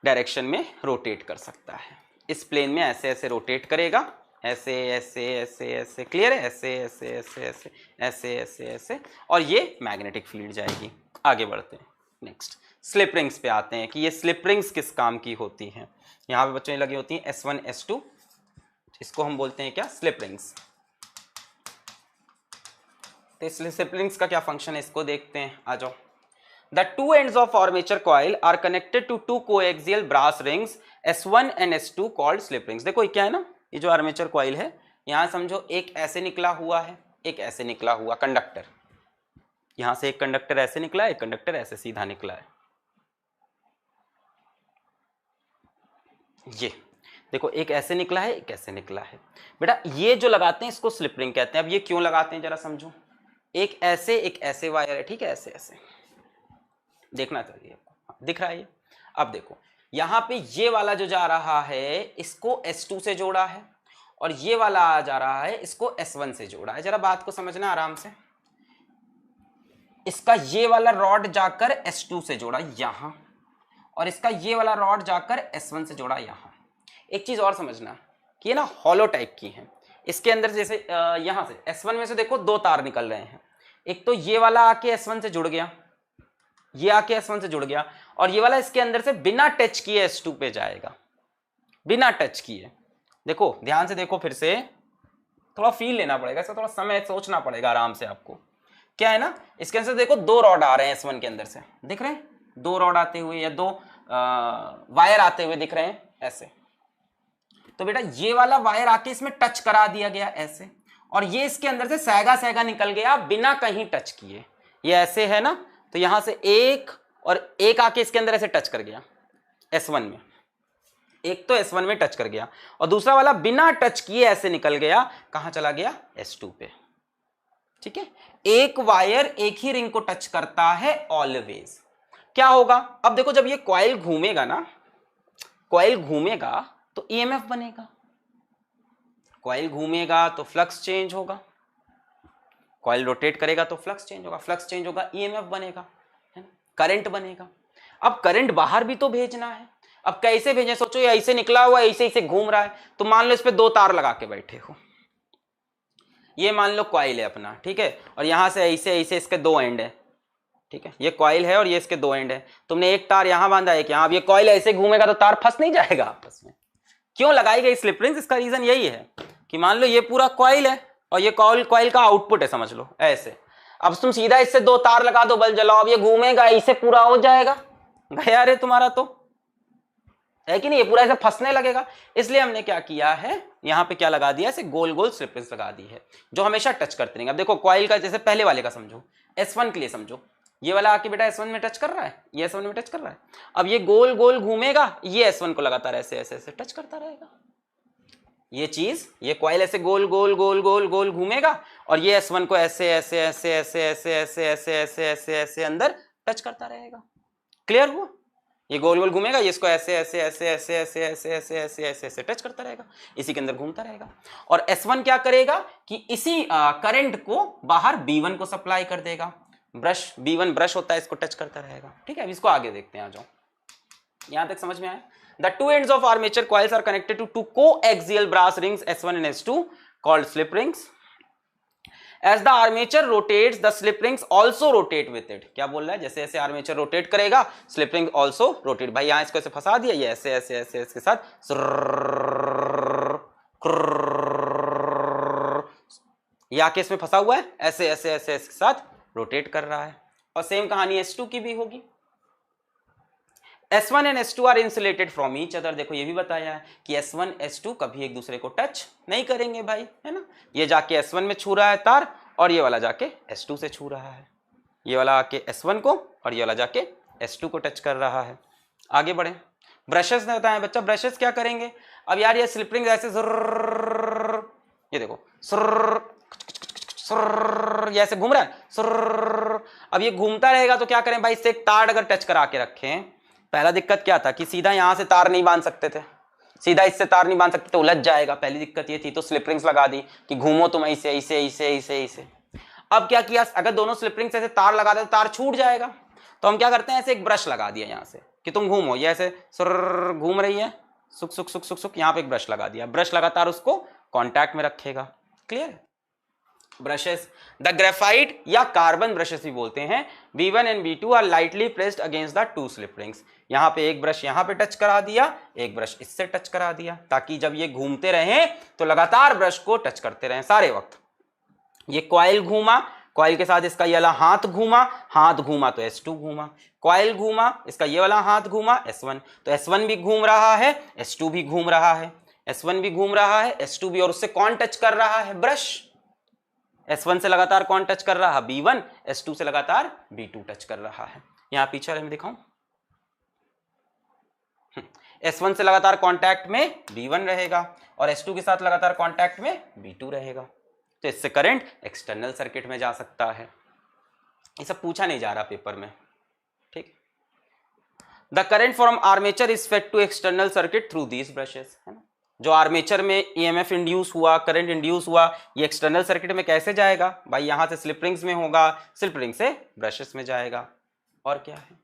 डायरेक्शन में रोटेट कर सकता है। इस प्लेन में ऐसे ऐसे रोटेट करेगा, ऐसे ऐसे ऐसे ऐसे, क्लियर है, ऐसे ऐसे ऐसे ऐसे ऐसे ऐसे ऐसे, और ये मैग्नेटिक फील्ड जाएगी। आगे बढ़ते हैं, नेक्स्ट स्लिप रिंग्स पे आते हैं कि ये स्लिप रिंग्स किस काम की होती हैं। यहाँ पे बच्चों लगी होती हैं S1 S2, इसको हम बोलते हैं क्या, स्लिप रिंग्स। तो इस स्लिप रिंग्स का क्या फंक्शन है, इसको देखते हैं, आ जाओ। The two ends of armature coil are connected to two coaxial brass rings S1 and S2 called slip rings। देखो ये क्या है ना, ये जो आर्मेचर कॉइल है, यहाँ समझो एक ऐसे निकला हुआ है, एक ऐसे निकला हुआ कंडक्टर, यहाँ से एक कंडक्टर ऐसे निकला है, एक कंडक्टर ऐसे सीधा निकला है। ये देखो एक ऐसे निकला है, एक ऐसे निकला है। बेटा ये जो लगाते हैं इसको स्लिप रिंग कहते हैं। अब ये क्यों लगाते हैं जरा समझो, एक ऐसे वायर है, ठीक है, ऐसे ऐसे देखना चाहिए, दिख रहा है ये। अब देखो यहाँ पे ये वाला जो जा रहा है इसको S2 से जोड़ा है, और ये वाला आ जा रहा है इसको S1 से जोड़ा है। जरा बात को समझना आराम से, इसका ये वाला रॉड जाकर S2 से जोड़ा यहां, और इसका ये वाला रॉड जाकर S1 से जोड़ा यहां। एक चीज और समझना कि ये ना हॉलो टाइप की है, इसके अंदर जैसे यहां से S1 में से देखो दो तार निकल रहे हैं, एक तो ये वाला आके S1 से जुड़ गया, ये आके S1 से जुड़ गया, और ये वाला इसके अंदर से बिना टच किए S2 पे जाएगा, बिना टच किए। देखो ध्यान से देखो, फिर से थोड़ा फील लेना पड़ेगा, इसका थोड़ा समय सोचना पड़ेगा आराम से आपको। क्या है ना, इसके अंदर से देखो दो रॉड आ रहे हैं S1 के अंदर से, दिख रहे हैं, दो रॉड आते हुए या दो वायर आते हुए दिख रहे हैं ऐसे। तो बेटा ये वाला वायर आके इसमें टच करा दिया गया ऐसे, और ये इसके अंदर से सैगा सैगा निकल गया बिना कहीं टच किए। ये ऐसे है ना, तो यहां से एक और एक आके इसके अंदर ऐसे टच कर गया S1 में, एक तो S1 में टच कर गया, और दूसरा वाला बिना टच किए ऐसे निकल गया, कहां चला गया, S2 पे। ठीक है, एक वायर एक ही रिंग को टच करता है ऑलवेज। क्या होगा, अब देखो जब ये कॉइल घूमेगा ना, कॉइल घूमेगा तो EMF बनेगा, कॉइल घूमेगा तो फ्लक्स चेंज होगा, कॉइल रोटेट करेगा तो फ्लक्स चेंज होगा, फ्लक्स चेंज होगा EMF बनेगा, है ना, करंट बनेगा। अब करंट बाहर भी तो भेजना है, अब कैसे भेजें, सोचो ये ऐसे निकला हुआ ऐसे ऐसे घूम रहा है, तो मान लो इस पे दो तार लगा के बैठे हो, ये मान लो कॉइल है अपना, ठीक है, और यहां से ऐसे ऐसे इसके दो एंड है, ठीक है, ये कॉइल है और ये इसके दो एंड है, तुमने एक तार यहां बांधा है, यहां, अब ये कॉइल ऐसे घूमेगा तो तार फंस नहीं जाएगा आपस में। क्यों लगाई गई स्लिप रिंग्स, इसका रीजन यही है कि मान लो ये पूरा कॉइल है और ये कॉइल का आउटपुट है, समझ लो ऐसे। अब तुम सीधा इससे दो तार लगा दो, बल्ब जलाओ, अब ये घूमेगा, इसे पूरा हो जाएगा, गया रे तुम्हारा, तो है कि नहीं, ये पूरा ऐसे फंसने लगेगा। इसलिए हमने क्या किया है, यहाँ पे क्या लगा दिया, ऐसे गोल गोल स्लिप रिंग्स लगा दी है जो हमेशा टच करते रहेंगे। अब देखो कॉइल का, जैसे पहले वाले का समझो, S1 के लिए समझो, ये वाला आके बेटा S1 में टच कर रहा है, ये S1 में टच कर रहा है, अब ये गोल गोल घूमेगा, ये S1 को लगातार ऐसे ऐसे ऐसे टच करता रहेगा। ये चीज, ये कॉइल ऐसे गोल गोल गोल गोल गोल घूमेगा, और ये S1 को ऐसे ऐसे ऐसे ऐसे ऐसे ऐसे ऐसे ऐसे ऐसे ऐसे अंदर टच करता रहेगा। क्लियर हुआ, ये गोल गोल घूमेगा, ये इसको ऐसे ऐसे ऐसे ऐसे ऐसे ऐसे ऐसे ऐसे ऐसे ऐसे टच करता रहेगा, इसी के अंदर घूमता रहेगा। और S1 क्या करेगा कि इसी करंट को बाहर B1 को सप्लाई कर देगा। ब्रश B1 ब्रश होता है, इसको टच करता रहेगा। ठीक है, अब इसको आगे देखते हैं, आ जाओ। यहां तक समझ में आया? The two ends of armature coils are connected to two coaxial brass rings S1 and S2 called slip rings. As the armature rotates, the slip rings also rotate with it. क्या बोल रहा है? जैसे ऐसे आर्मेचर रोटेट करेगा, slip ring also rotate। भाई यहां इसको ऐसे फंसा दिया, ये ऐसे ऐसे ऐसे इसके साथ ये आके इसमें फंसा हुआ है, ऐसे ऐसे ऐसे इसके साथ रोटेट कर रहा है। और सेम कहानी S2 की भी होगी। S1 and S2 are insulated from each other. देखो ये भी बताया है कि S1 S2 कभी एक दूसरे को टच नहीं करेंगे भाई, है ना। ये जाके S1 में छू रहा है तार, और ये वाला जाके S2 से छू रहा है। ये वाला आके S1 को और ये वाला जाके S2 को टच कर रहा है। आगे बढ़े। ब्रशेस ने बताया बच्चा, ब्रशेस क्या करेंगे? अब यार ये स्लिप रिंग ऐसे ये देखो ये ऐसे घूम रहा है। अब ये घूमता रहेगा तो क्या करें भाई, इससे एक तार अगर टच करा के रखें, पहला दिक्कत क्या था कि सीधा यहां से तार नहीं बांध सकते थे, सीधा इससे तार नहीं बांध सकते, तो उलझ जाएगा। पहली दिक्कत ये थी, तो स्लिप रिंग्स लगा दी कि घूमो तुम ऐसे ऐसे ऐसे ऐसे ऐसे। अब क्या किया, अगर दोनों स्लिप रिंग्स ऐसे तार लगा दे तो तार छूट जाएगा, तो हम क्या करते हैं, ऐसे एक ब्रश लगा दिया यहां से कि तुम घूमो। ये ऐसे घूम रही है, सुख सुख सुख सुख सुख, यहाँ पे एक ब्रश लगा दिया। ब्रश लगातार उसको कॉन्टैक्ट में रखेगा। क्लियर? ब्रशेस, द ग्रेफाइट या कार्बन ब्रशेस भी बोलते हैं, B1 and B2 are lightly placed against the two slip rings. यहाँ पे एक ब्रश यहाँ पे टच करा दिया, एक ब्रश इससे टच करा दिया, ताकि जब ये घूमते रहें तो लगातार ब्रश को टच करते रहें सारे वक्त। ये कॉइल घूमा, कॉइल के साथ इसका ये वाला हाथ घूमा, हाथ घूमा तो S2 घूमा, कॉइल घूमा, इसका ये वाला हाथ घूमा S1, तो S1 भी घूम रहा है, S2 भी घूम रहा है, S1 भी घूम रहा है, S2 भी। और उससे कौन टच कर रहा है? ब्रश। S1 से लगातार कौन टच कर रहा है? B1। S2 से लगातार B2 टच कर रहा है। यहां पीछे वाले में दिखाऊं, S1 से लगातार कांटेक्ट में B1 रहेगा और S2 के साथ लगातार कांटेक्ट में B2 रहेगा, तो इससे करंट एक्सटर्नल सर्किट में जा सकता है। ये सब पूछा नहीं जा रहा पेपर में। ठीक, the current from armature is fed to external circuit through these brushes, है ना। जो आर्मेचर में EMF इंड्यूस हुआ, करंट इंड्यूस हुआ, ये एक्सटर्नल सर्किट में कैसे जाएगा भाई? यहां से स्लिप रिंग्स में होगा, स्लिप रिंग से ब्रशेस में जाएगा। और क्या है?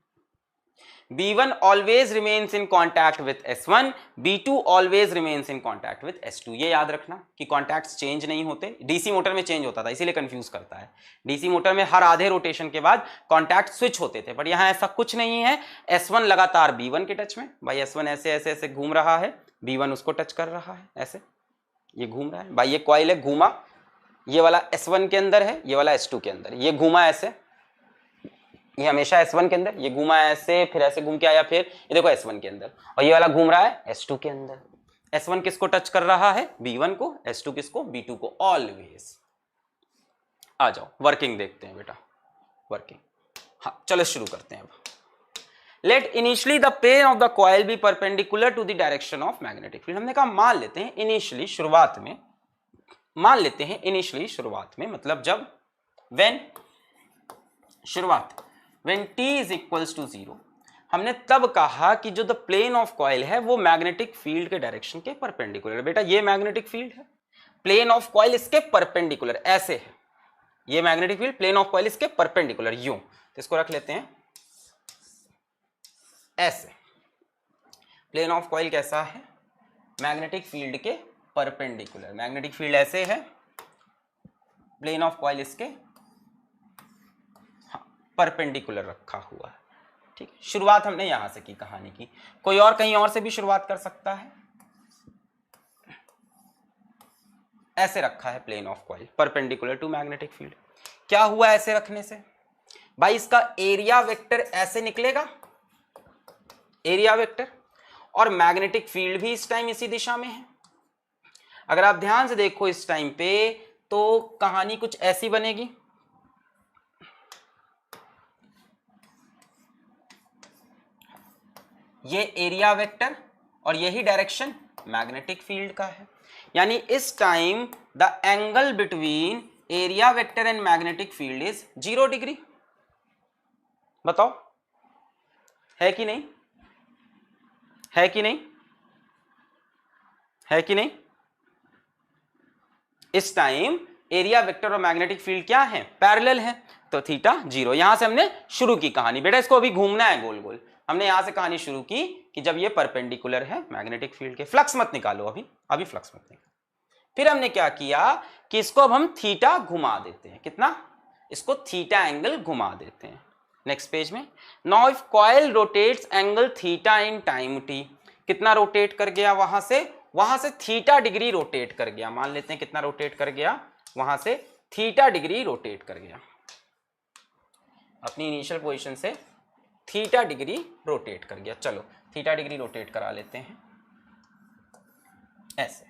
B1 always remains in contact with S1, B2 always remains in contact with S2। ये याद रखना कि कॉन्टैक्ट्स चेंज नहीं होते। डीसी मोटर में चेंज होता था, इसीलिए कंफ्यूज करता है। डीसी मोटर में हर आधे रोटेशन के बाद कॉन्टैक्ट स्विच होते थे, बट यहाँ ऐसा कुछ नहीं है। S1 लगातार B1 के टच में, भाई S1 ऐसे ऐसे ऐसे घूम रहा है, B1 उसको टच कर रहा है, ऐसे ये घूम रहा है भाई। ये कॉइल है, घूमा, ये वाला S1 के अंदर है, ये वाला S2 के अंदर, ये घूमा ऐसे, ये हमेशा S1 के अंदर, ये घूमा ऐसे, फिर ऐसे घूम के आया, फिर ये देखो S1 के अंदर, और ये वाला घूम रहा है S2 के अंदर। S1 किसको टच कर रहा है? B1 को। S2 किसको? B2 को। ऑलवेज। आ जाओ वर्किंग देखते हैं बेटा, वर्किंग। हाँ चलो शुरू करते हैं अब। Let initially the plane of the coil be perpendicular to the direction of magnetic field. हमने कहा मान लेते हैं इनिशियली, शुरुआत में मान लेते हैं, इनिशियली शुरुआत में मतलब जब, व्हेन, शुरुआत, when t is equals to 0, हमने तब कहा कि जो द प्लेन ऑफ कॉइल है वो मैग्नेटिक फील्ड के डायरेक्शन के परपेंडिकुलर है। बेटा ये मैग्नेटिक फील्ड है, प्लेन ऑफ कॉइल इसके परपेंडिकुलर ऐसे है, ये magnetic field, plane of coil इसके परपेंडिकुलर यूं, तो इसको रख लेते हैं ऐसे। प्लेन ऑफ कॉइल कैसा है? मैग्नेटिक फील्ड के परपेंडिकुलर। मैग्नेटिक फील्ड ऐसे है, प्लेन ऑफ कॉइल इसके परपेंडिकुलर रखा हुआ है। ठीक है, शुरुआत हमने यहां से की कहानी की, कोई और कहीं और से भी शुरुआत कर सकता है। ऐसे रखा है plane of coil perpendicular to magnetic field. क्या हुआ ऐसे रखने से भाई? इसका एरिया वेक्टर ऐसे निकलेगा, एरिया वेक्टर, और मैग्नेटिक फील्ड भी इस टाइम इसी दिशा में है। अगर आप ध्यान से देखो इस टाइम पे तो कहानी कुछ ऐसी बनेगी, ये एरिया वेक्टर और यही डायरेक्शन मैग्नेटिक फील्ड का है। यानी इस time the angle between area vector and magnetic field is 0 degree. बताओ है कि नहीं? है कि नहीं, है कि नहीं? इस टाइम एरिया वेक्टर और मैग्नेटिक फील्ड क्या है, पैरेलल है, तो थीटा 0। यहां से हमने शुरू की कहानी, बेटा इसको अभी घूमना है गोल गोल। हमने यहां से कहानी शुरू की कि जब ये परपेंडिकुलर है मैग्नेटिक फील्ड के, फ्लक्स मत निकालो अभी फ्लक्स मत निकालो। फिर हमने क्या किया कि इसको अब हम थीटा घुमा देते हैं, कितना, इसको थीटा एंगल घुमा देते हैं। नेक्स्ट पेज में, now if coil rotates angle theta in time T, कितना रोटेट कर गया, वहां से थीटा डिग्री रोटेट कर गया, मान लेते हैं कितना रोटेट कर गया, वहां से थीटा डिग्री रोटेट कर गया, अपनी इनिशियल पोजीशन से थीटा डिग्री रोटेट कर गया। चलो थीटा डिग्री रोटेट करा लेते हैं ऐसे।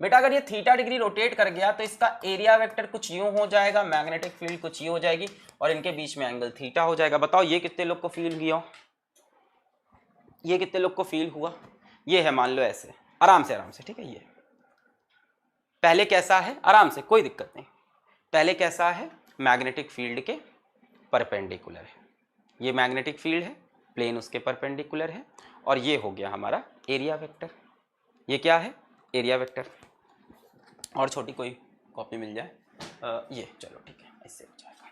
बेटा अगर ये थीटा डिग्री रोटेट कर गया तो इसका एरिया वेक्टर कुछ यूं हो जाएगा, मैग्नेटिक फील्ड कुछ यूं हो जाएगी, और इनके बीच में एंगल थीटा हो जाएगा। बताओ ये कितने लोग को फील किया, ये कितने लोग को फील हुआ? ये है मान लो ऐसे, आराम से, ठीक है। ये पहले कैसा है, आराम से, कोई दिक्कत नहीं। पहले कैसा है, मैग्नेटिक फील्ड के परपेंडिकुलर है, ये मैग्नेटिक फील्ड है, प्लेन उसके परपेंडिकुलर है, और ये हो गया हमारा एरिया वेक्टर। ये क्या है, एरिया वेक्टर। और छोटी कोई कॉपी मिल जाए, ये चलो ठीक है, इससे हो जाएगा।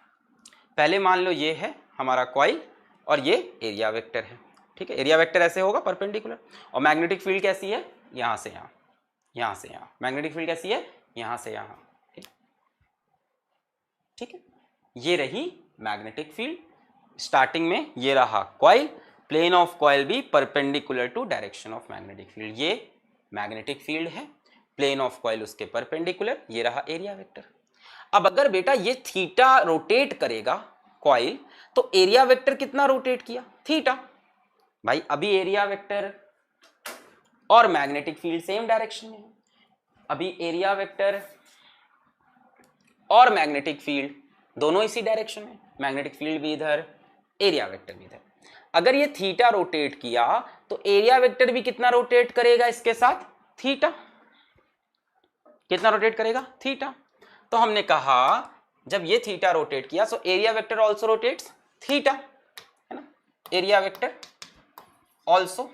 पहले मान लो ये है हमारा कॉइल और ये एरिया वेक्टर है, ठीक है। एरिया वेक्टर ऐसे होगा परपेंडिकुलर, और मैग्नेटिक फील्ड कैसी है, यहाँ से यहाँ, यहाँ से यहाँ। मैग्नेटिक फील्ड कैसी है, यहाँ से यहाँ, ठीक है। ये रही मैग्नेटिक फील्ड। स्टार्टिंग में ये रहा कॉइल, प्लेन ऑफ कॉइल भी perpendicular to direction of magnetic field, ये मैग्नेटिक फील्ड है, प्लेन ऑफ कॉइल उसके परपेंडिकुलर, ये रहा एरिया वेक्टर। अब अगर बेटा ये थीटा रोटेट करेगा कॉइल, तो एरिया वेक्टर कितना रोटेट किया, थीटा। भाई अभी एरिया वेक्टर और मैग्नेटिक फील्ड सेम डायरेक्शन में है, अभी एरिया वेक्टर और मैग्नेटिक फील्ड दोनों इसी डायरेक्शन में, मैग्नेटिक फील्ड भी इधर, एरिया वेक्टर भी इधर। अगर ये थीटा रोटेट किया तो एरिया वेक्टर भी कितना रोटेट करेगा इसके साथ, थीटा। कितना रोटेट करेगा, थीटा। तो हमने कहा जब ये थीटा रोटेट किया so area vector also rotates theta, है ना, area vector also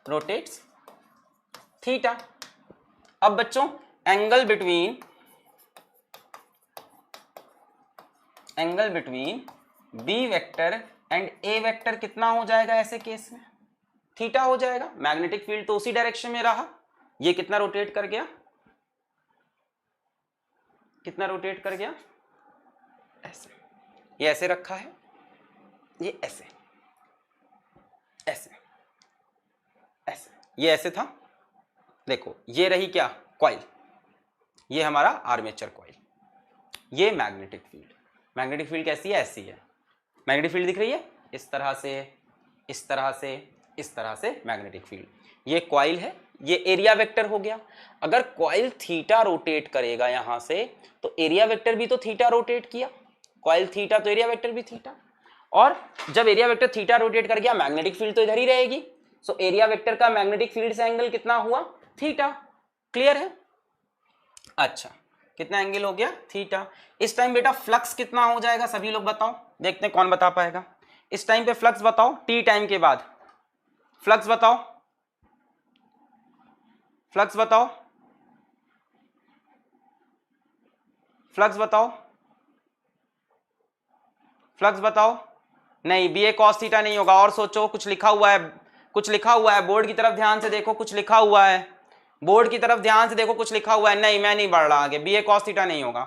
rotates theta. अब बच्चों angle between B vector and A vector कितना हो जाएगा ऐसे केस में, थीटा हो जाएगा। मैग्नेटिक फील्ड तो उसी डायरेक्शन में रहा, ये कितना रोटेट कर गया, कितना रोटेट कर गया, ऐसे। ये ऐसे रखा है, ये ऐसे, ऐसे, ऐसे, ये ऐसे था। देखो ये रही क्या, कॉइल, ये हमारा आर्मेचर कॉइल, ये मैग्नेटिक फील्ड। मैग्नेटिक फील्ड कैसी है, ऐसी है। मैग्नेटिक फील्ड दिख रही है इस तरह से, इस तरह से, इस तरह से मैग्नेटिक फील्ड। ये कॉइल है, ये एरिया वेक्टर हो गया। अगर कॉइल थीटा रोटेट करेगा यहां से तो एरिया वेक्टर भी तो थीटा रोटेट किया, कॉइल थीटा तो एरिया वेक्टर भी थीटा। और जब एरिया वेक्टर थीटा रोटेट कर गया मैग्नेटिक फील्ड तो इधर ही रहेगी, सो एरिया वेक्टर का मैग्नेटिक फील्ड से एंगल कितना हुआ, थीटा। क्लियर है? अच्छा, कितना एंगल हो गया, थीटा। इस टाइम बेटा फ्लक्स कितना हो जाएगा, सभी लोग बताओ, देखते हैं कौन बता पाएगा। इस टाइम पे फ्लक्स बताओ, टी टाइम के बाद फ्लक्स बताओ, फ्लक्स बताओ, फ्लक्स बताओ, फ्लक्स बताओ। नहीं, बी ए कॉस थीटा नहीं होगा, और सोचो, कुछ लिखा हुआ है, कुछ लिखा हुआ है, बोर्ड की तरफ ध्यान से देखो, कुछ लिखा हुआ है, बोर्ड की तरफ ध्यान से देखो, कुछ लिखा हुआ है। नहीं, मैं नहीं बढ़ रहा आगे, बी ए कॉस थीटा नहीं होगा।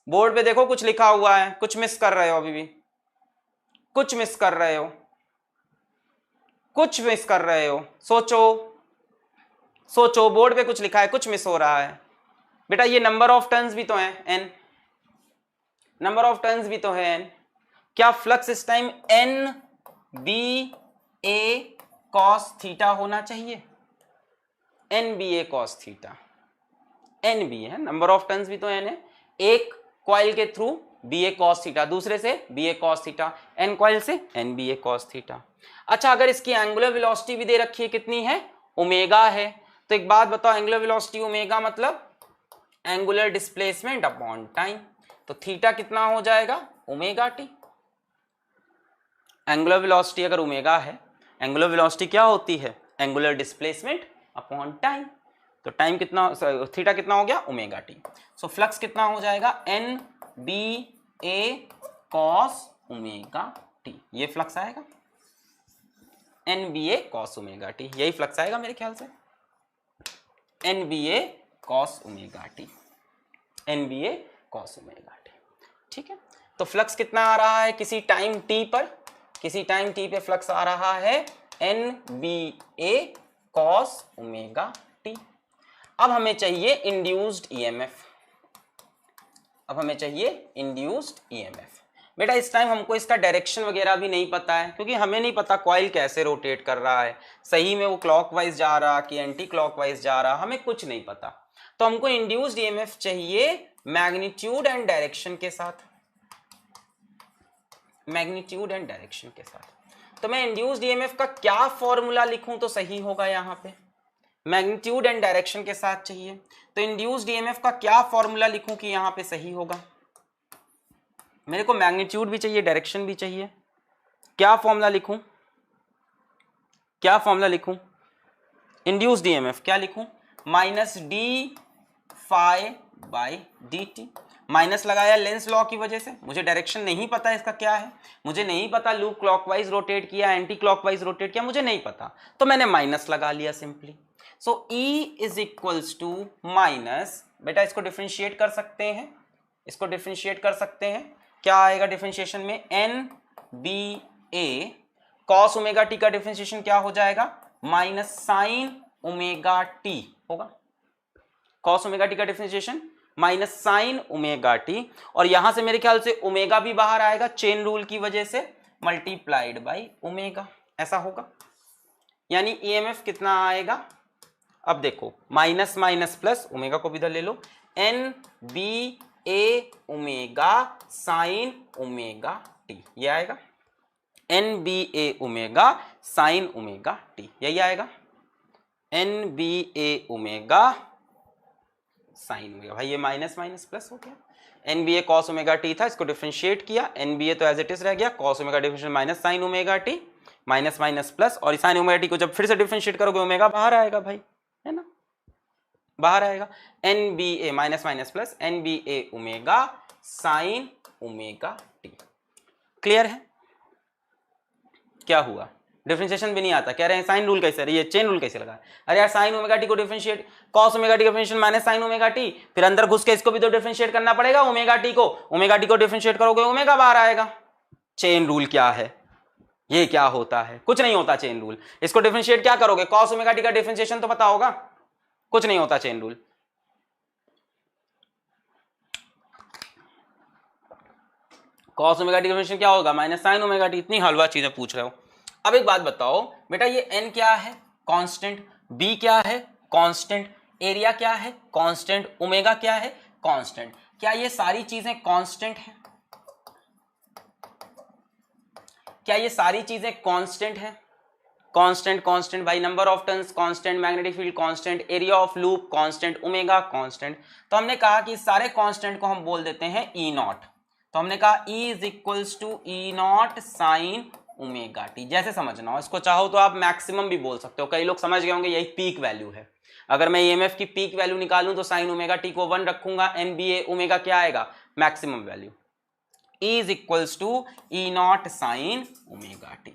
बोर्ड पे देखो कुछ लिखा हुआ है, कुछ मिस कर रहे हो, अभी भी कुछ मिस कर रहे हो, कुछ मिस कर रहे हो। सोचो सोचो, बोर्ड पे कुछ लिखा है, कुछ मिस हो रहा है। बेटा ये नंबर ऑफ टर्न्स भी तो है, एन, नंबर ऑफ टर्न्स भी तो है एन। क्या फ्लक्स इस time N B A cos theta होना चाहिए, N B A cos theta, N B है, नंबर ऑफ टर्न्स भी तो एन है। एक कॉइल के through B A cos theta, दूसरे से B A cos theta, N coil से N B A cos theta. अच्छा, अगर इसकी एंगुलर वेलोसिटी भी दे रखी है, कितनी है, ओमेगा है, तो एक बात बताओ, एंगुलर वेलोसिटी ओमेगा मतलब एंगुलर डिस्प्लेसमेंट अपॉन टाइम, तो थीटा कितना हो जाएगा, ओमेगा टी। एंगुलर वेलोसिटी अगर ओमेगा है, एंगुलर वेलोसिटी क्या होती है? Angular displacement upon time. तो टाइम कितना, थीटा कितना हो गया? Omega T. सो फ्लक्स कितना हो जाएगा? N B A cos omega t. ये फ्लक्स आएगा N B A cos omega t, यही फ्लक्स आएगा मेरे ख्याल से, N B A cos omega t, N B A cos omega t. ठीक है, तो फ्लक्स कितना आ रहा है किसी टाइम टी पर? किसी टाइम टी पे फ्लक्स आ रहा है N B A cos omega T. अब हमें चाहिए इंड्यूस्ड ईएमएफ। अब हमें चाहिए इंड्यूस्ड ईएमएफ। बेटा इस टाइम हमको इसका डायरेक्शन वगैरह भी नहीं पता है, क्योंकि हमें नहीं पता कॉइल कैसे रोटेट कर रहा है, सही में वो क्लॉकवाइज जा रहा कि एंटी क्लॉकवाइज जा रहा, हमें कुछ नहीं पता। तो हमको इंड्यूस्ड ईएमएफ चाहिए मैग्नीट्यूड एंड डायरेक्शन के साथ, मैग्नीट्यूड एंड डायरेक्शन के साथ। तो मैं इंड्यूस्ड ईएमएफ का क्या फॉर्मूला लिखूं तो सही होगा? यहां पे मैग्नीट्यूड एंड डायरेक्शन के साथ चाहिए, तो इंड्यूस्ड ईएमएफ का क्या फॉर्मूला लिखूं कि यहां पे सही होगा? मेरे को मैग्नीट्यूड भी चाहिए, डायरेक्शन भी चाहिए, क्या फॉर्मूला लिखूं? क्या फॉर्मूला लिखूं? इंड्यूस्ड ईएमएफ क्या लिखूं? Minus d phi by d t. Minus लगाया लेंस लॉ की वजह से, मुझे डायरेक्शन नहीं पता इसका क्या है, मुझे नहीं पता लूप क्लॉकवाइज रोटेट किया एंटी क्लॉकवाइज रोटेट किया, मुझे नहीं पता, तो मैंने माइनस लगा लिया simply. So E is equals to minus, बेटा इसको डिफरेंशिएट कर सकते हैं, इसको डिफरेंशिएट कर सकते हैं, क्या आएगा डिफरेंशिएशन में? N B A cos omega T का डिफरेंशिएशन क्या हो जाएगा? माइनस साइन ओमेगा टी होगा। कॉस ओमेगा टी का differentiation minus sign omega t, और यहां से मेरे ख्याल से ओमेगा भी बाहर आएगा चेन रूल की वजह से, मल्टीप्लाइड बाई ओमेगा, ऐसा होगा। यानी ईएमएफ कितना आएगा? अब देखो माइनस माइनस प्लस, ओमेगा को भी इधर ले लो, N B A omega sine omega t, ये आएगा N B A omega sine omega t, यही आएगा N B A omega sine omega. भाई ये माइनस माइनस प्लस हो गया, N B A cos omega T था, इसको डिफरेंशिएट किया, एन बी ए तो एज इट इज रह गया, cos omega differentiate minus sign omega T, minus minus plus, और साइन ओमेगा टी को जब फिर से डिफरेंशिएट करोगे ओमेगा बाहर आएगा भाई, है ना, बाहर आएगा, N B A minus minus plus N B A omega sine omega t. Clear है? क्या हुआ? डिफरेंशिएशन भी नहीं आता, कह रहे हैं साइन रूल कैसे, ये चेन रूल कैसे लगा? अरे यार साइन ओमेगा टी को डिफरेंशिएट, कॉस ओमेगा टी का differentiation minus sign omega T, फिर अंदर घुस के इसको भी तो डिफरेंशिएट करना पड़ेगा ओमेगा टी को डिफरेंशिएट करोगे ओमेगा बाहर आएगा। चेन रूल क्या है? ये क्या होता है? कुछ नहीं होता चेन रूल। इसको डिफरेंशिएट क्या करोगे? कॉस ओमेगा टी का डिफरेंशिएशन तो पता होगा, कुछ नहीं होता chain rule. Cos omega T का डिफरेंशिएशन क्या होगा? Minus sign omega T. इतनी हलवा चीजें पूछ रहे हो। अब एक बात बताओ बेटा, ये n क्या है? कांस्टेंट। b क्या है? कांस्टेंट। एरिया क्या है? कांस्टेंट। ओमेगा क्या है? कांस्टेंट। क्या ये सारी चीजें कांस्टेंट हैं? क्या ये सारी चीजें कांस्टेंट हैं? कांस्टेंट कांस्टेंट भाई, number of turns constant, magnetic field constant, area of loop constant, omega constant. तो हमने कहा कि सारे कांस्टेंट को हम बोल देते हैं ई नॉट। तो हमने कहा E is equals to E not sine omega t. जैसे समझना हो इसको, चाहो तो आप मैक्सिमम भी बोल सकते हो। कई लोग समझ गए होंगे यही पीक वैल्यू है। अगर मैं ईएमएफ की पीक वैल्यू निकालूं तो साइन ओमेगा टी को 1 रखूंगा, एनबीए ओमेगा क्या आएगा? Maximum value. E is equals to E not sine omega t,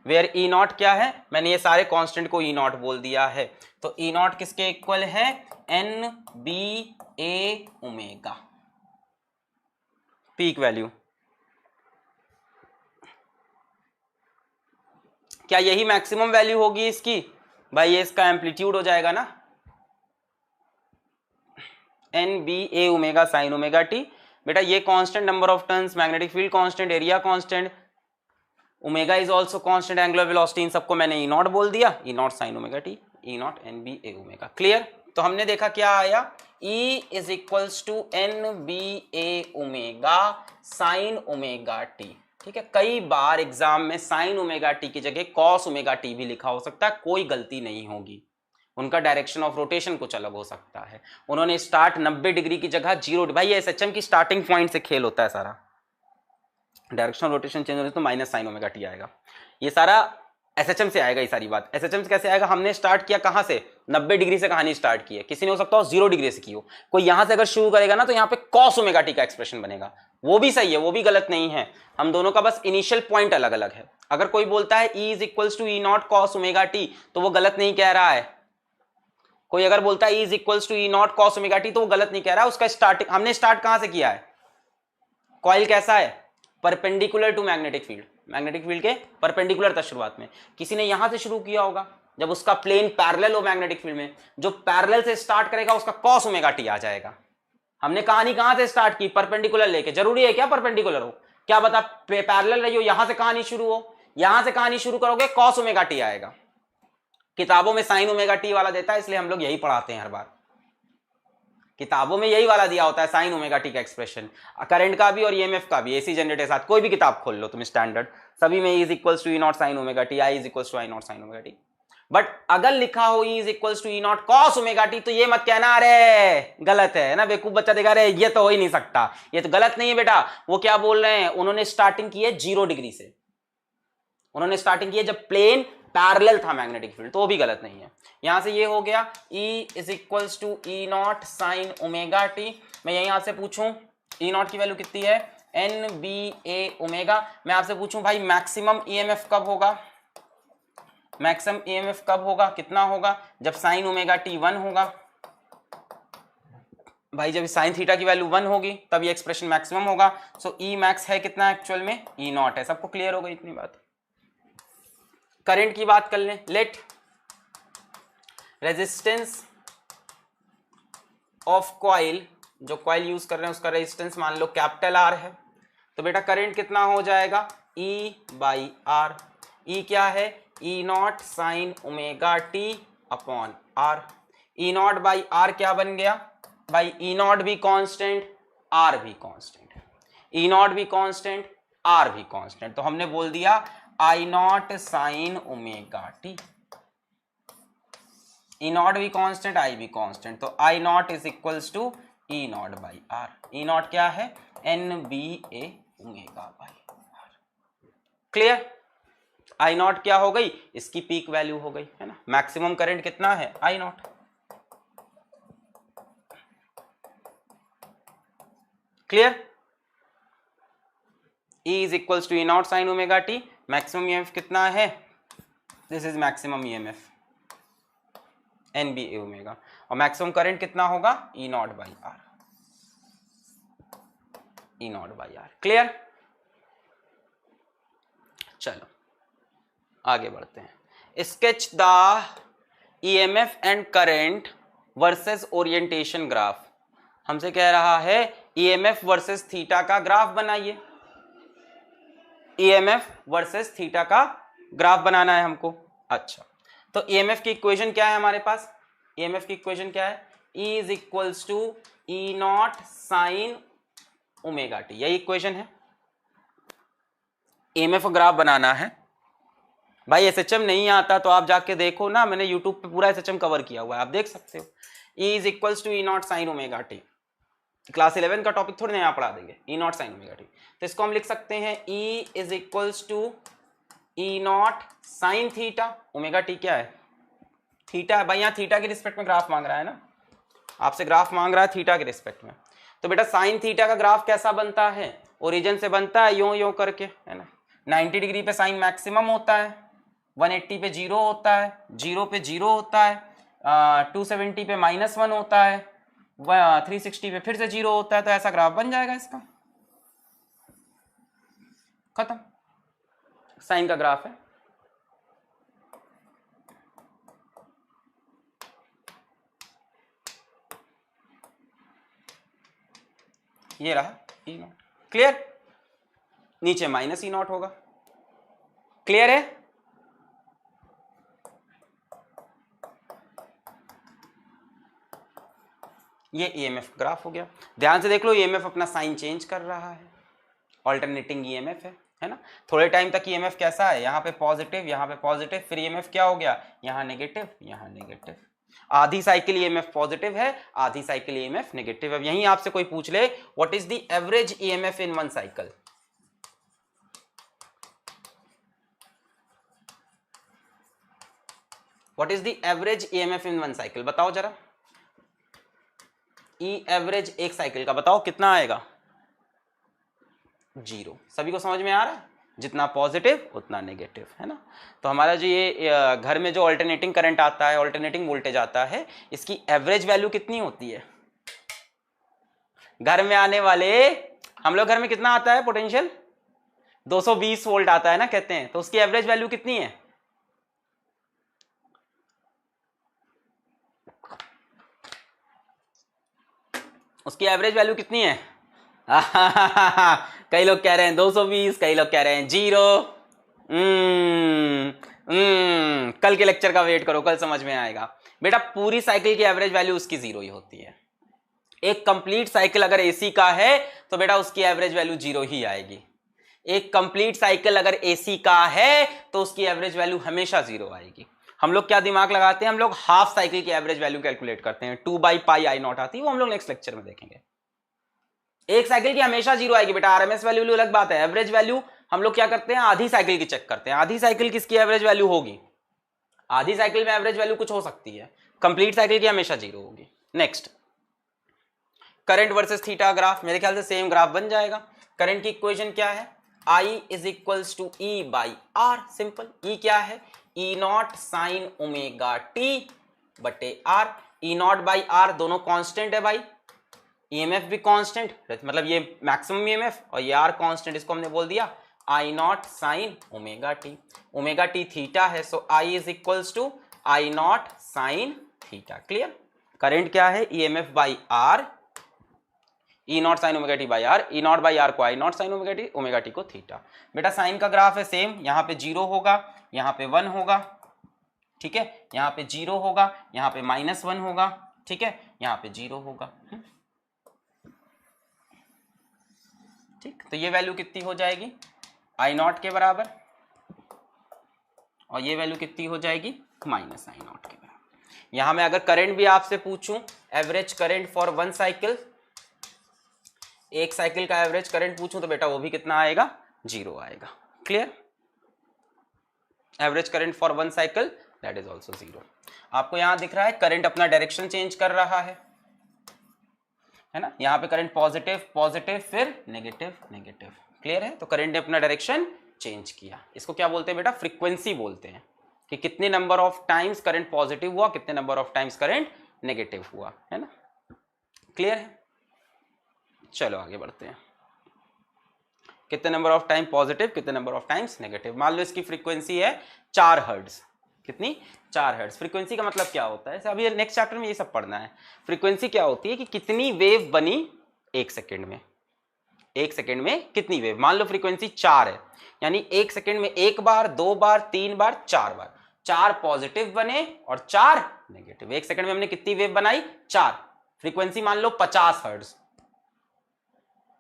where E not क्या है? मैंने ये सारे कांस्टेंट को ई नॉट बोल दिया है। तो ई नॉट किसके इक्वल है? N B A omega, peak value. क्या यही मैक्सिमम वैल्यू होगी इसकी? भाई ये इसका एम्पलीट्यूड हो जाएगा ना, N B A omega sine omega t. बेटा ये constant, number of turns, magnetic field constant, area constant, omega is also constant, angular velocity, इन सबको मैंने ई नॉट बोल दिया, E not sine omega t, E not N B A omega. Clear? तो हमने देखा क्या आया? E is equals to N B A omega sine omega t. ठीक है, कई बार एग्जाम में साइन ओमेगा टी की जगह कॉस ओमेगा टी भी लिखा हो सकता है, कोई गलती नहीं होगी। उनका डायरेक्शन ऑफ रोटेशन कुछ अलग हो सकता है। उन्होंने स्टार्ट 90 डिग्री की जगह 0, भाई ये एसएचएम की स्टार्टिंग पॉइंट से खेल होता है सारा। डायरेक्शन ऑफ रोटेशन चेंज होने तो माइनस साइन ओमेगा टी आएगा। ये सारा एसएचएम से आएगा ये सारी बात। एसएचएम से कैसे आएगा? हमने स्टार्ट किया कहां से? 90 डिग्री से कहानी स्टार्ट की है, किसी ने हो सकता हो 0 डिग्री से की हो। कोई यहां से अगर शुरू करेगा ना तो यहां पे cos ओमेगा टी का एक्सप्रेशन बनेगा, वो भी सही है, वो भी गलत नहीं है। हम दोनों का बस इनिशियल पॉइंट अलग अलग है। अगर कोई बोलता है E is equals to E naught cos omega t तो वो गलत नहीं कह रहा है। कोई अगर बोलता है E is equals to E naught cos omega t तो वो गलत नहीं कह रहा है। उसका स्टार्टिंग हमने स्टार्ट कहां से किया है? कॉइल कैसा है? Perpendicular to magnetic field, magnetic field के परपेंडिकुलर था शुरुआत में। किसी ने यहां से शुरू किया होगा जब उसका प्लेन पैरेलल हो मैग्नेटिक फील्ड में, जो पैरेलल से स्टार्ट करेगा उसका कॉस ओमेगा टी आ जाएगा। हमने कहानी कहां से स्टार्ट की? परपेंडिकुलर लेके। जरूरी है क्या परपेंडिकुलर हो? क्या बता पैरेलल रही हो, यहां से कहानी शुरू हो, यहां से कहानी शुरू करोगे कॉस ओमेगा टी आएगा। किताबों में साइन ओमेगा टी वाला देता है, इसलिए हम लोग यही पढ़ाते हैं हर बार। किताबों में यही वाला दिया होता है, साइन ओमेगा टी का एक्सप्रेशन, करंट का भी और ईएमएफ का भी। एसी जनरेटर के साथ कोई भी किताब खोल लो तुम स्टैंडर्ड, सभी में is equals to E not sine omega t, I is equals to I not sine omega t. But अगर लिखा हो E is equals to E naught cos omega t तो ये मत कहना अरे गलत है ना, बेवकूफ बच्चा देगा अरे ये तो हो ही नहीं सकता। ये तो गलत नहीं है बेटा। वो क्या बोल रहे हैं? उन्होंने स्टार्टिंग की है 0 डिग्री से, उन्होंने स्टार्टिंग की है जब प्लेन पैरेलल था मैग्नेटिक फील्ड, तो वो भी गलत नहीं है। यहां से ये हो गया E is equals to E not sine omega t. मैं यही आपसे पूछूं ई नॉट की वैल्यू कितनी है? NBA omega. मैं आपसे पूछूं भाई मैक्सिमम ईएमएफ कब होगा? मैक्सिमम ईएमएफ कब होगा? कितना होगा? जब साइन ओमेगा टी 1 होगा। भाई जब साइन थीटा की वैल्यू 1 होगी तब ये एक्सप्रेशन मैक्सिमम होगा। सो ई मैक्स है कितना एक्चुअल में? ई नॉट है। सबको क्लियर हो गई इतनी बात? करंट की बात कर लें। लेट रेजिस्टेंस ऑफ कॉइल, जो कॉइल यूज कर रहे हैं उसका रेजिस्टेंस मान लो कैपिटल आर है, तो बेटा करंट कितना हो जाएगा? E by R. ई क्या है? E not sine omega t upon R. E not by R क्या बन गया भाई? ई नॉट भी कांस्टेंट, आर भी कांस्टेंट, ई नॉट भी कांस्टेंट, आर भी कांस्टेंट, तो हमने बोल दिया I not sine omega t. E not भी कांस्टेंट, आई भी कांस्टेंट, तो I not is equals to E not by R. E not क्या है? NBA omega by R. Clear? I not क्या हो गई? इसकी पीक वैल्यू हो गई है ना। मैक्सिमम करंट कितना है? I not. Clear? E is equals to E not sine omega t. Maximum EMF कितना है? This is maximum EMF NBA omega. और मैक्सिमम करंट कितना होगा? E not by R. E not by R. Clear? चलो आगे बढ़ते हैं। Sketch the EMF and current versus orientation graph. हमसे कह रहा है EMF वर्सेस थीटा का ग्राफ बनाइए। EMF वर्सेस थीटा का ग्राफ बनाना है हमको। अच्छा, तो EMF की इक्वेशन क्या है हमारे पास? EMF की इक्वेशन क्या है? E is equals to E not sine omega t, यही इक्वेशन है। EMF ग्राफ बनाना है भाई। SHM नहीं आता तो आप जाके देखो ना, मैंने YouTube पे पूरा SHM कवर किया हुआ है, आप देख सकते हो। E is equals to E not sine omega t. Class 11 का टॉपिक थोड़ी नया पढ़ा देंगे, E not sine omega t. तो इसको हम लिख सकते हैं E is equals to E not sine theta. Omega t क्या है? थीटा है भाई। यहाँ थीटा के रिस्पेक्ट में ग्राफ मांग रहा है ना, आपसे ग्राफ मांग रहा है थीटा के रिस्पेक्ट में। तो बेटा साइन थीटा का ग्राफ कैसा बनता है? ओरिजिन से बनता है यो यो करके, है ना। 90 डिग्री पे साइन मैक्सिमम होता है, 180 पे 0 होता है, 0 पे 0 होता है, 270 पे -1 होता है, 360 पे फिर से 0 होता है। तो ऐसा ग्राफ बन जाएगा इसका, खत्म। साइन का ग्राफ है। ये रहा ई नॉट। क्लियर? नीचे माइनस ई नॉट होगा। क्लियर है? ये EMF ग्राफ हो गया। ध्यान से देख लो, EMF अपना साइन चेंज कर रहा है, ऑल्टरनेटिंग EMF है ना। थोड़े टाइम तक EMF कैसा है? यहाँ पे पॉजिटिव, यहाँ पे पॉजिटिव, फिर EMF क्या हो गया? यहाँ नेगेटिव, यहाँ नेगेटिव। आधी साइकिल EMF पॉजिटिव है, आधी साइकिल EMF नेगेटिव। अब यहीं आपसे कोई पूछ ले what is the average EMF in one cycle, what is the average EMF in one cycle, बताओ जरा। ई एवरेज एक साइकिल का बताओ कितना आएगा, 0। सभी को समझ में आ रहा है, जितना पॉजिटिव उतना नेगेटिव, है ना। तो हमारा जो ये घर में जो ऑल्टरनेटिंग करंट आता है, ऑल्टरनेटिंग वोल्टेज आता है, इसकी एवरेज वैल्यू कितनी होती है। घर में आने वाले, हम लोग घर में कितना आता है पोटेंशियल, 220 वोल्ट आता है ना कहते हैं, तो उसकी एवरेज वैल्यू कितनी है, उसकी एवरेज वैल्यू कितनी है कई लोग कह रहे हैं 220, कई लोग कह रहे हैं 0। कल के लेक्चर का वेट करो, कल समझ में आएगा। बेटा पूरी साइकिल की एवरेज वैल्यू उसकी 0 ही होती है। एक कंप्लीट साइकिल अगर एसी का है तो बेटा उसकी एवरेज वैल्यू 0 ही आएगी। एक कंप्लीट साइकिल अगर एसी का है तो उसकी एवरेज वैल्यू हमेशा 0 आएगी। हम लोग क्या दिमाग लगाते हैं, हम लोग हाफ साइकिल की एवरेज वैल्यू कैलकुलेट करते हैं, 2/πi0 आती है, वो हम लोग नेक्स्ट लेक्चर में देखेंगे। एक साइकिल की हमेशा 0 आएगी बेटा, आरएमएस वैल्यू अलग बात है। एवरेज वैल्यू हम लोग क्या करते हैं, आधी साइकिल की चेक करते हैं। आधी साइकिल किसकी एवरेज वैल्यू होगी, आधी साइकिल में एवरेज वैल्यू कुछ हो सकती है, कंप्लीट साइकिल की हमेशा 0 होगी। Next, current versus theta graph, मेरे ख्याल से सेम ग्राफ बन जाएगा। करंट की इक्वेशन क्या है, I is equals to E by R, simple. E क्या है, E0 साइन ओमेगा t बटे R। E0 बाई R दोनों कांस्टेंट है भाई, EMF भी कांस्टेंट, मतलब ये मैक्सिमम EMF और ये R कांस्टेंट, इसको हमने बोल दिया I0 sine omega t। Omega t theta है, so I is equals to I0 sine theta. Clear. Current क्या है, EMF by R, E0 sine omega t by R, E0 by R को I0 sine omega t को theta. बेटा sine का graph है same, यहाँ पे 0 होगा, यहाँ पे 1 होगा, ठीक है, यहाँ पे 0 होगा, यहाँ पे -1 होगा, ठीक है, यहाँ पे 0 होगा। ठीक, तो ये वैल्यू कितनी हो जाएगी, I0 के बराबर, और ये वैल्यू कितनी हो जाएगी, -I0 के बराबर। यहां मैं अगर करंट भी आपसे पूछूं, average current for one cycle, एक साइकिल का एवरेज करंट पूछूं तो बेटा वो भी कितना आएगा, 0 आएगा। Clear. Average current for one cycle that is also 0। आपको यहां दिख रहा है करंट अपना डायरेक्शन चेंज कर रहा है ना, यहां पे करंट पॉजिटिव पॉजिटिव फिर नेगेटिव नेगेटिव। क्लियर है, तो करंट ने अपना डायरेक्शन चेंज किया। इसको क्या बोलते हैं बेटा, फ्रीक्वेंसी बोलते हैं, कि कितने number of times current positive हुआ, कितने number of times current negative हुआ, है ना। क्लियर है, चलो आगे बढ़ते हैं। कितने नंबर ऑफ टाइम पॉजिटिव, कितने नंबर ऑफ टाइम्स नेगेटिव। मान लो इसकी फ्रीक्वेंसी है 4 हर्ट्ज, कितनी, 4 हर्ट्ज। फ्रीक्वेंसी का मतलब क्या होता है, अभी नेक्स्ट चैप्टर में ये सब पढ़ना है। फ्रीक्वेंसी क्या होती है कि कितनी वेव बनी 1 सेकेंड में, 1 सेकेंड में कितनी वेव। मान लो फ्रीक्वेंसी 4 है, यानी 1 सेकेंड में 1 बार, 2 बार, 3 बार, 4 बार, 4 पॉजिटिव बने और 4 नेगेटिव। 1 सेकेंड में हमने कितनी वेव बनाई, 4। फ्रीक्वेंसी मान लो 50 हर्ट्ज,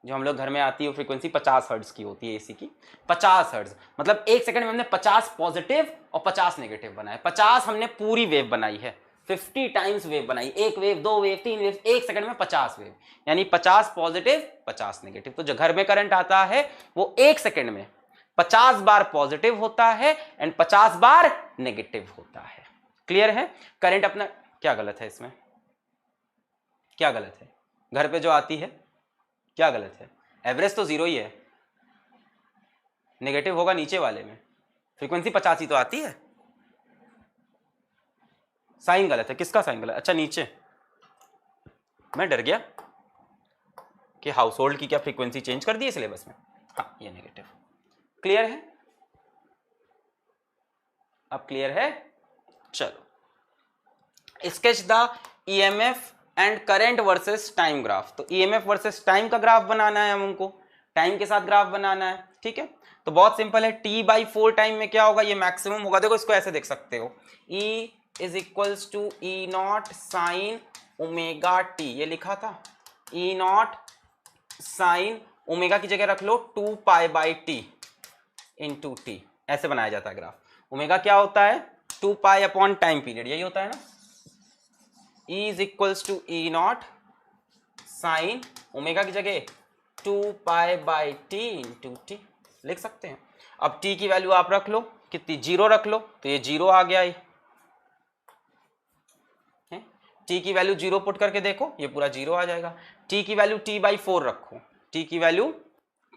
जो हम लोग घर में आती है वो फ्रीक्वेंसी 50 हर्ट्ज की होती है एसी की, 50 हर्ट्ज, मतलब 1 सेकंड में हमने 50 पॉजिटिव और 50 नेगेटिव बनाए। 50 हमने पूरी वेव बनाई है, 50 टाइम्स वेव बनाई, 1 वेव, 2 वेव, 3 वेव, 1 सेकंड में 50 वेव, यानी 50 पॉजिटिव 50 नेगेटिव। तो जो घर में करंट आता है वो 1 सेकंड में 50 बार पॉजिटिव होता है एंड 50 बार नेगेटिव होता है। क्लियर है। करंट अपना, क्या गलत है इसमें, क्या गलत है, घर पे जो आती है क्या गलत है, एवरेज तो 0 ही है, नेगेटिव होगा नीचे वाले में, फ्रीक्वेंसी 50 ही तो आती है। साइन गलत है, किसका साइन गलत, अच्छा नीचे, मैं डर गया कि हाउस होल्ड की क्या फ्रीक्वेंसी चेंज कर दी है सिलेबस में। हाँ ये नेगेटिव। क्लियर है, अब क्लियर है। चलो, sketch the EMF and current versus time graph. तो ईएमएफ वर्सेस टाइम का ग्राफ बनाना है हमको, टाइम के साथ ग्राफ बनाना है, ठीक है। तो बहुत सिंपल है, T/4 टाइम में क्या होगा, ये मैक्सिमम होगा। देखो इसको ऐसे देख सकते हो, E is equals to E0 sine omega t, ये लिखा था E0 साइन ओमेगा की जगह रख लो 2π/t इंटू टी, ऐसे बनाया जाता है ग्राफ। ओमेगा क्या होता है, 2π अपॉन टाइम पीरियड, यही होता है ना। E is equals to E0 sine omega की जगह 2π/t इंटू टी लिख सकते हैं। अब t की वैल्यू आप रख लो, कितनी, 0 रख लो, तो ये 0 आ गया, टी की वैल्यू 0 पुट करके देखो, ये पूरा 0 आ जाएगा। टी की वैल्यू t/4 रखो, टी की वैल्यू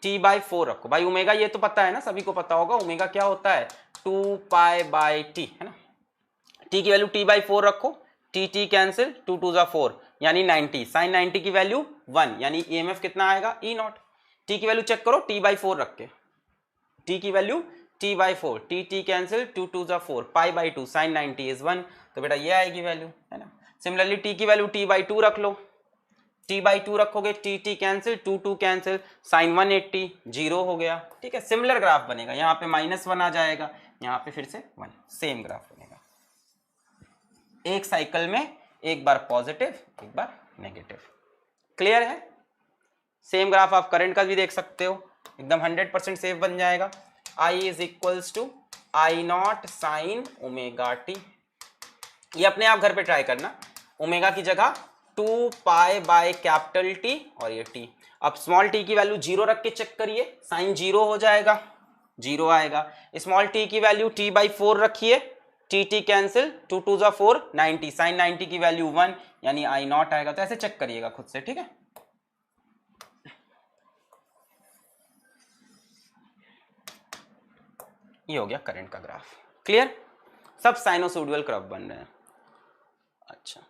t/4 रखो। भाई ओमेगा ये तो पता है ना, सभी को पता होगा ओमेगा क्या होता है, 2π/t है ना। टी की वैल्यू t/4 रखो, टी कैंसिल, 2 2 4 यानी 90, साइन 90 की वैल्यू 1 यानी ईएमएफ कितना आएगा, E0। टी की वैल्यू चेक करो t/4 रख के, टी की value t/4, t cancel, 2 2 4 π/2 sine 90 is 1, तो बेटा ये आएगी वैल्यू है ना। सिमिलरली टी की वैल्यू t/2 रख लो, t/2 रखोगे, टी कैंसिल, 2 2 कैंसिल, साइन 180 0 हो गया। ठीक है, सिमिलर ग्राफ बनेगा, यहाँ पे -1 आ जाएगा, यहाँ पे फिर से 1, सेम ग्राफ बनेगा। एक साइकिल में एक बार पॉजिटिव एक बार नेगेटिव। क्लियर है? सेम ग्राफ आप करंट का भी देख सकते हो, एकदम 100% सेफ बन जाएगा। I is equals to I0 sine omega t. ये अपने आप घर पे ट्राई करना, ओमेगा की जगह 2π/कैपिटल टी और ये टी। अब स्मॉल टी की वैल्यू 0 रख के चेक करिए, साइन 0 हो जाएगा, 0 आएगा। स्मॉल टी की वैल्यू t/4 रखिए, टी कैंसिल, 2 2 4 90, साइन 90 की वैल्यू 1 यानी I0 आएगा। तो ऐसे चेक करिएगा खुद से, ठीक है। ये हो गया करंट का ग्राफ। क्लियर? सब साइनोसोइडल कर्व बन रहे हैं। अच्छा,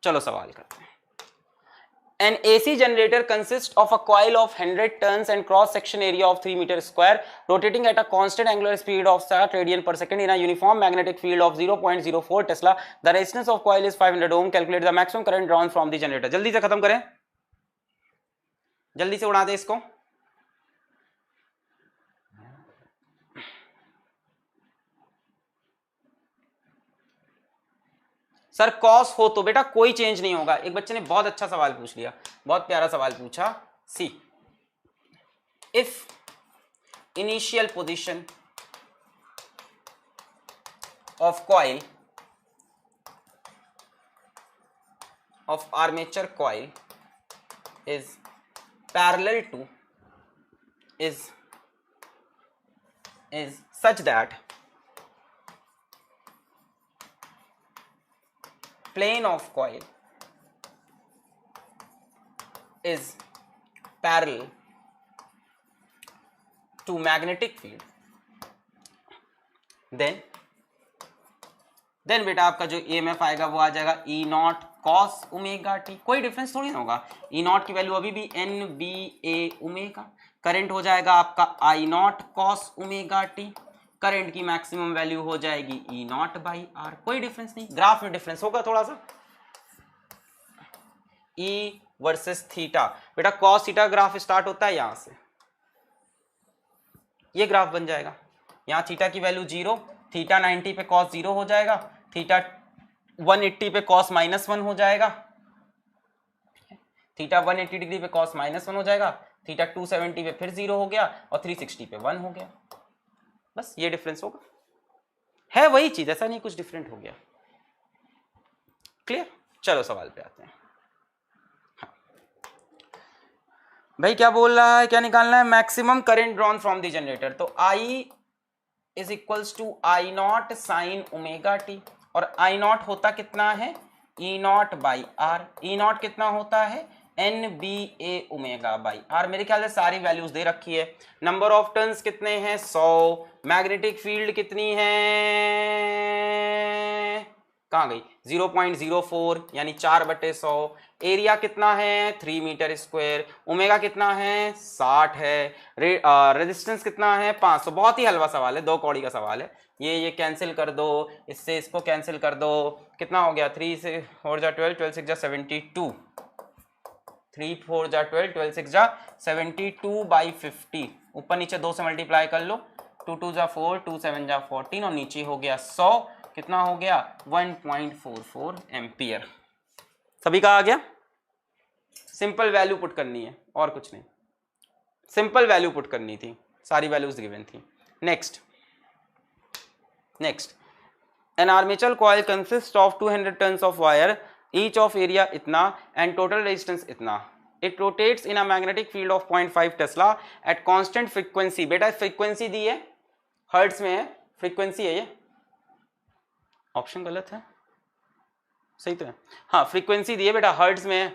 चलो सवाल करते हैं। An AC generator consists of a coil of 100 turns and cross section area of 3 meter square rotating at a constant angular speed of 7 radian per second in a uniform magnetic field of 0.04 Tesla. The resistance of coil is 500 ohm. Calculate the maximum current drawn from the generator. जल्दी से खत्म करें, जल्दी से उड़ा दे इसको। Sir cos हो तो बेटा कोई चेंज नहीं होगा। एक बच्चे ने बहुत अच्छा सवाल पूछ लिया, बहुत प्यारा सवाल पूछा। C, if initial position of coil of armature coil is parallel to is such that plane of coil is parallel to magnetic field, then बेटा आपका जो EMF आएगा वो आ जाएगा E0 cos ओमेगा टी। कोई डिफरेंस थोड़ी ना होगा, E0 की वैल्यू अभी भी NBA ओमेगा। करंट हो जाएगा आपका I0 cos omega T. Current की मैक्सिमम वैल्यू हो जाएगी E0/R। कोई डिफरेंस नहीं, ग्राफ में डिफरेंस होगा थोड़ा सा। E वर्सेस थीटा, बेटा cos थीटा ग्राफ स्टार्ट होता है यहां से, ये ग्राफ बन जाएगा। यहाँ थीटा की वैल्यू 0, थीटा 90 पे cos 0 हो जाएगा, थीटा 180 पे cos -1 हो जाएगा, थीटा 180 डिग्री पे cos -1 हो जाएगा, थीटा 270 पे फिर 0 हो गया और 360 पे 1 हो गया। बस ये डिफरेंस होगा, है वही चीज, ऐसा नहीं कुछ डिफरेंट हो गया। क्लियर? चलो सवाल पे आते हैं। हाँ। भाई क्या बोल रहा है, क्या निकालना है? Maximum current drawn from the generator. तो I is equals to I0 sine omega t, और I0 होता कितना है, E0/R। E0 कितना होता है, NBA ओमेगा/R। मेरे ख्याल से सारी वैल्यूज दे रखी है। नंबर ऑफ टर्न्स कितने हैं, 100। मैग्नेटिक फील्ड कितनी है, कहाँ गई, 0.04 यानी 4/100। एरिया कितना है, 3 मीटर स्क्वायर। ओमेगा कितना है, 60 है। रेजिस्टेंस कितना है, 500। बहुत ही हलवा सवाल है, 2 कौड़ी का सवाल है। ये कैंसिल कर दो, इससे इसको कैंसिल कर दो, कितना हो गया, 3 से 4 जा 12, 12 6 जा 72, 3 4 जा 12, 12 6 जा 72/50। ऊपर नीचे 2 से मल्टीप्लाई कर लो, 2 2 जा 4, 2 7 जा 14 और नीचे हो गया 100। कितना हो गया, 1.44 एम्पियर। सभी का आ गया? सिंपल वैल्यू पुट करनी है और कुछ नहीं, सिंपल वैल्यू पुट करनी थी, सारी वैल्यूज गिवन थी। Next an armature coil consist of 200 turns of wire, each of area इतना एंड टोटल रेजिस्टेंस इतना। It rotates in a magnetic field of 0.5 tesla at constant frequency. बेटा frequency दी है, hertz में है, फ्रीक्वेंसी है ये, ऑप्शन गलत है, सही तो है, हाँ फ्रीक्वेंसी दी है बेटा, हर्ट्ज में है।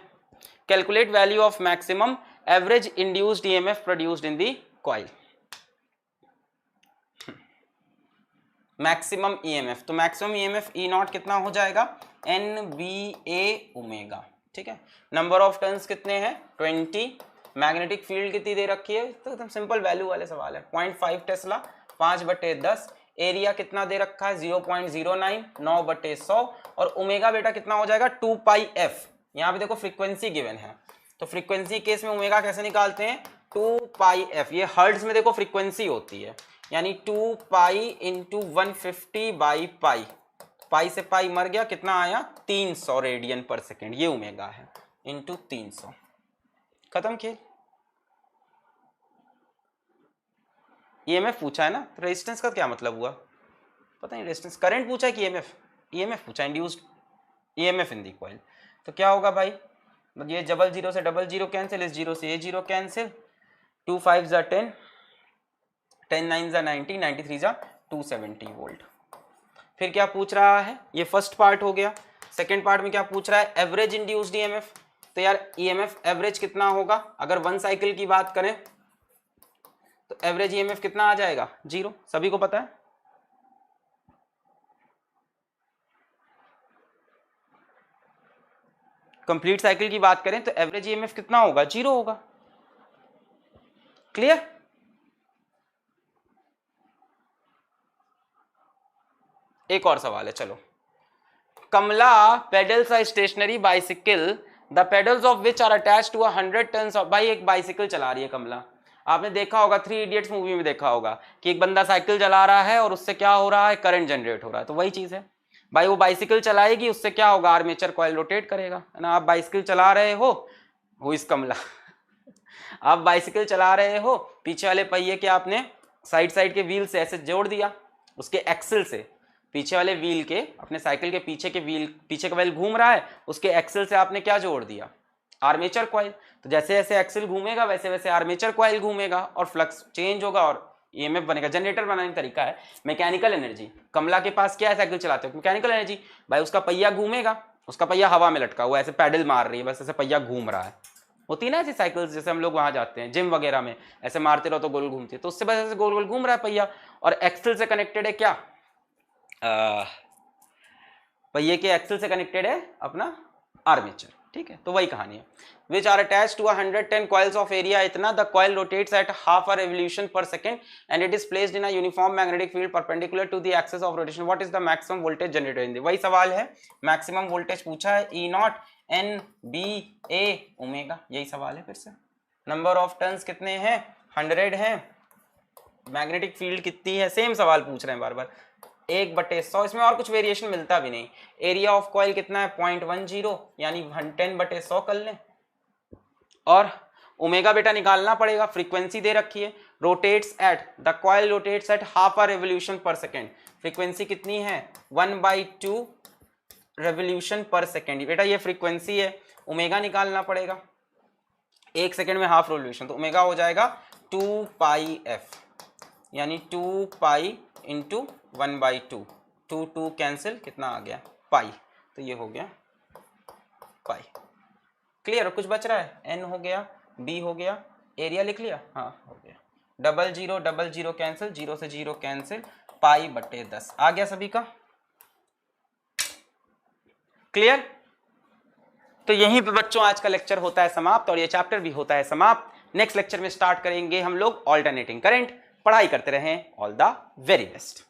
Calculate value of maximum average induced EMF produced in the coil. Maximum EMF, तो मैक्सिमम ईएमएफ ई नॉट कितना हो जाएगा, एन बी ए ओमेगा, ठीक है। नंबर ऑफ टर्न्स कितने हैं 20, मैग्नेटिक फील्ड कितनी दे रखी है, तो एकदम सिंपल वैल्यू वाले सवाल है, 0.5 टेस्ला 5/10, एरिया कितना दे रखा है 0.09, 9/100, और ओमेगा बेटा कितना हो जाएगा 2 पाई एफ। यहाँ पे देखो फ्रीक्वेंसी गिवन है, तो फ्रीक्वेंसी केस में ओमेगा कैसे निकालते हैं, 2 पाई एफ, ये हर्ट्ज में देखो फ्रीक्वेंसी होती है, यानी 2 पाई इंटू 150 बाई पाई, पाई से पाई मर गया, कितना आया 300 रेडियन पर सेकेंड, ये ओमेगा है, इंटू 300, खत्म खेल। ईएमएफ पूछा है ना, तो रेजिस्टेंस का क्या मतलब हुआ पता नहीं, रेजिस्टेंस करंट पूछा है कि ईएमएफ, ईएमएफ पूछा, induced EMF in the coil, तो क्या होगा भाई, ये डबल जीरो से डबल जीरो कैंसिल, इस जीरो से ये जीरो कैंसिल, 2 5 जा 10, 10 9 जा 90, 93 जा 270 वोल्ट। फिर क्या पूछ रहा है, ये फर्स्ट पार्ट हो गया। सेकंड पार्ट में क्या पूछ रहा है, एवरेज इंड्यूस्ड ईएमएफ, तो यार ईएमएफ एवरेज कितना होगा, अगर 1 साइकिल की बात करें तो एवरेज ईएमएफ कितना आ जाएगा 0, सभी को पता है। कंप्लीट साइकिल की बात करें तो एवरेज ईएमएफ कितना होगा 0 होगा, क्लियर। एक और सवाल है, चलो। Kamala pedals a stationary bicycle, the pedals of which are attached to 100 turns of, भाई एक बाइसिकल चला रही है कमला, आपने देखा होगा 3 इडियट्स मूवी में देखा होगा कि एक बंदा साइकिल चला रहा है और उससे क्या हो रहा है, करंट जनरेट हो रहा है, तो वही चीज है भाई, वो बाइसिकल चलाएगी, उससे क्या होगा, आर्मेचर कॉइल रोटेट करेगा, है ना। आप बाइसिकल चला रहे हो इस कमला आप बाइसिकल चला रहे हो, पीछे वाले पहिए के आपने साइड के व्हील से ऐसे जोड़ दिया, उसके एक्सल से, पीछे वाले व्हील के, अपने साइकिल के पीछे के व्हील, पीछे का व्हील घूम रहा है, उसके एक्सल से आपने क्या जोड़ दिया, आर्मेचर कॉइल। तो जैसे जैसे एक्सल घूमेगा वैसे वैसे आर्मेचर कॉइल घूमेगा और फ्लक्स चेंज होगा और ईएमएफ बनेगा। जनरेटर बनाने का तरीका है मैकेनिकल एनर्जी। कमला के पास क्या है, साइकिल चलाते हो मैकेनिकल एनर्जी, भाई उसका पहिया घूमेगा, उसका पहिया हवा में लटका हुआ है, ऐसे पैडल मार रही है, बस ऐसे पहिया घूम रहा है, होती है ना ऐसी साइकिल, जैसे हम लोग वहां जाते हैं जिम वगैरह में, ऐसे मारते रहो तो गोल घूमती है, तो उससे बस ऐसे गोल गोल घूम रहा है पहिया, और एक्सल से कनेक्टेड है क्या, पहिए के एक्सल से कनेक्टेड है अपना आर्मेचर, ठीक है। तो वही कहानी है। Which are attached to 110 coils of area इतना, the coil rotates at half a revolution per second and it is placed in a uniform magnetic field perpendicular to the axis of rotation, what is the maximum voltage generated in the, वही सवाल है, maximum voltage पूछा है, E not N B A omega, यही सवाल है फिर से। नंबर ऑफ टर्न्स कितने हैं 100 हैं, मैग्नेटिक फील्ड कितनी है, सेम सवाल पूछ रहे हैं बार बार, 1/100, इसमें और कुछ वेरिएशन मिलता भी नहीं। एरिया ऑफ कॉइल कितना है 0.10, यानी 10/100 कर लें, और ओमेगा बेटा निकालना पड़ेगा, फ्रीक्वेंसी दे रखी है, rotates at, the coil rotates at half a revolution पर सेकेंड, फ्रीक्वेंसी कितनी है 1/2 रेवोल्यूशन पर सेकेंड, बेटा ये फ्रीक्वेंसी है, ओमेगा निकालना पड़ेगा, 1 सेकेंड में हाफ रेवोल्यूशन, तो ओमेगा हो जाएगा 2 पाई एफ, यानी 2 पाई इंटू 1/2, 2 कैंसिल, कितना आ गया पाई, तो ये हो गया पाई, क्लियर। कुछ बच रहा है, एन हो गया, बी हो गया, एरिया लिख लिया, हाँ हो गया, 0 कैंसिल, 0 से 0 कैंसिल, पाई/10 आ गया सभी का, क्लियर। तो यहीं पे बच्चों आज का लेक्चर होता है समाप्त और ये चैप्टर भी होता है समाप्त। नेक्स्ट लेक्चर में स्टार्ट करेंगे हम लोग ऑल्टरनेटिंग करंट। पढ़ाई करते रहें, ऑल द वेरी बेस्ट।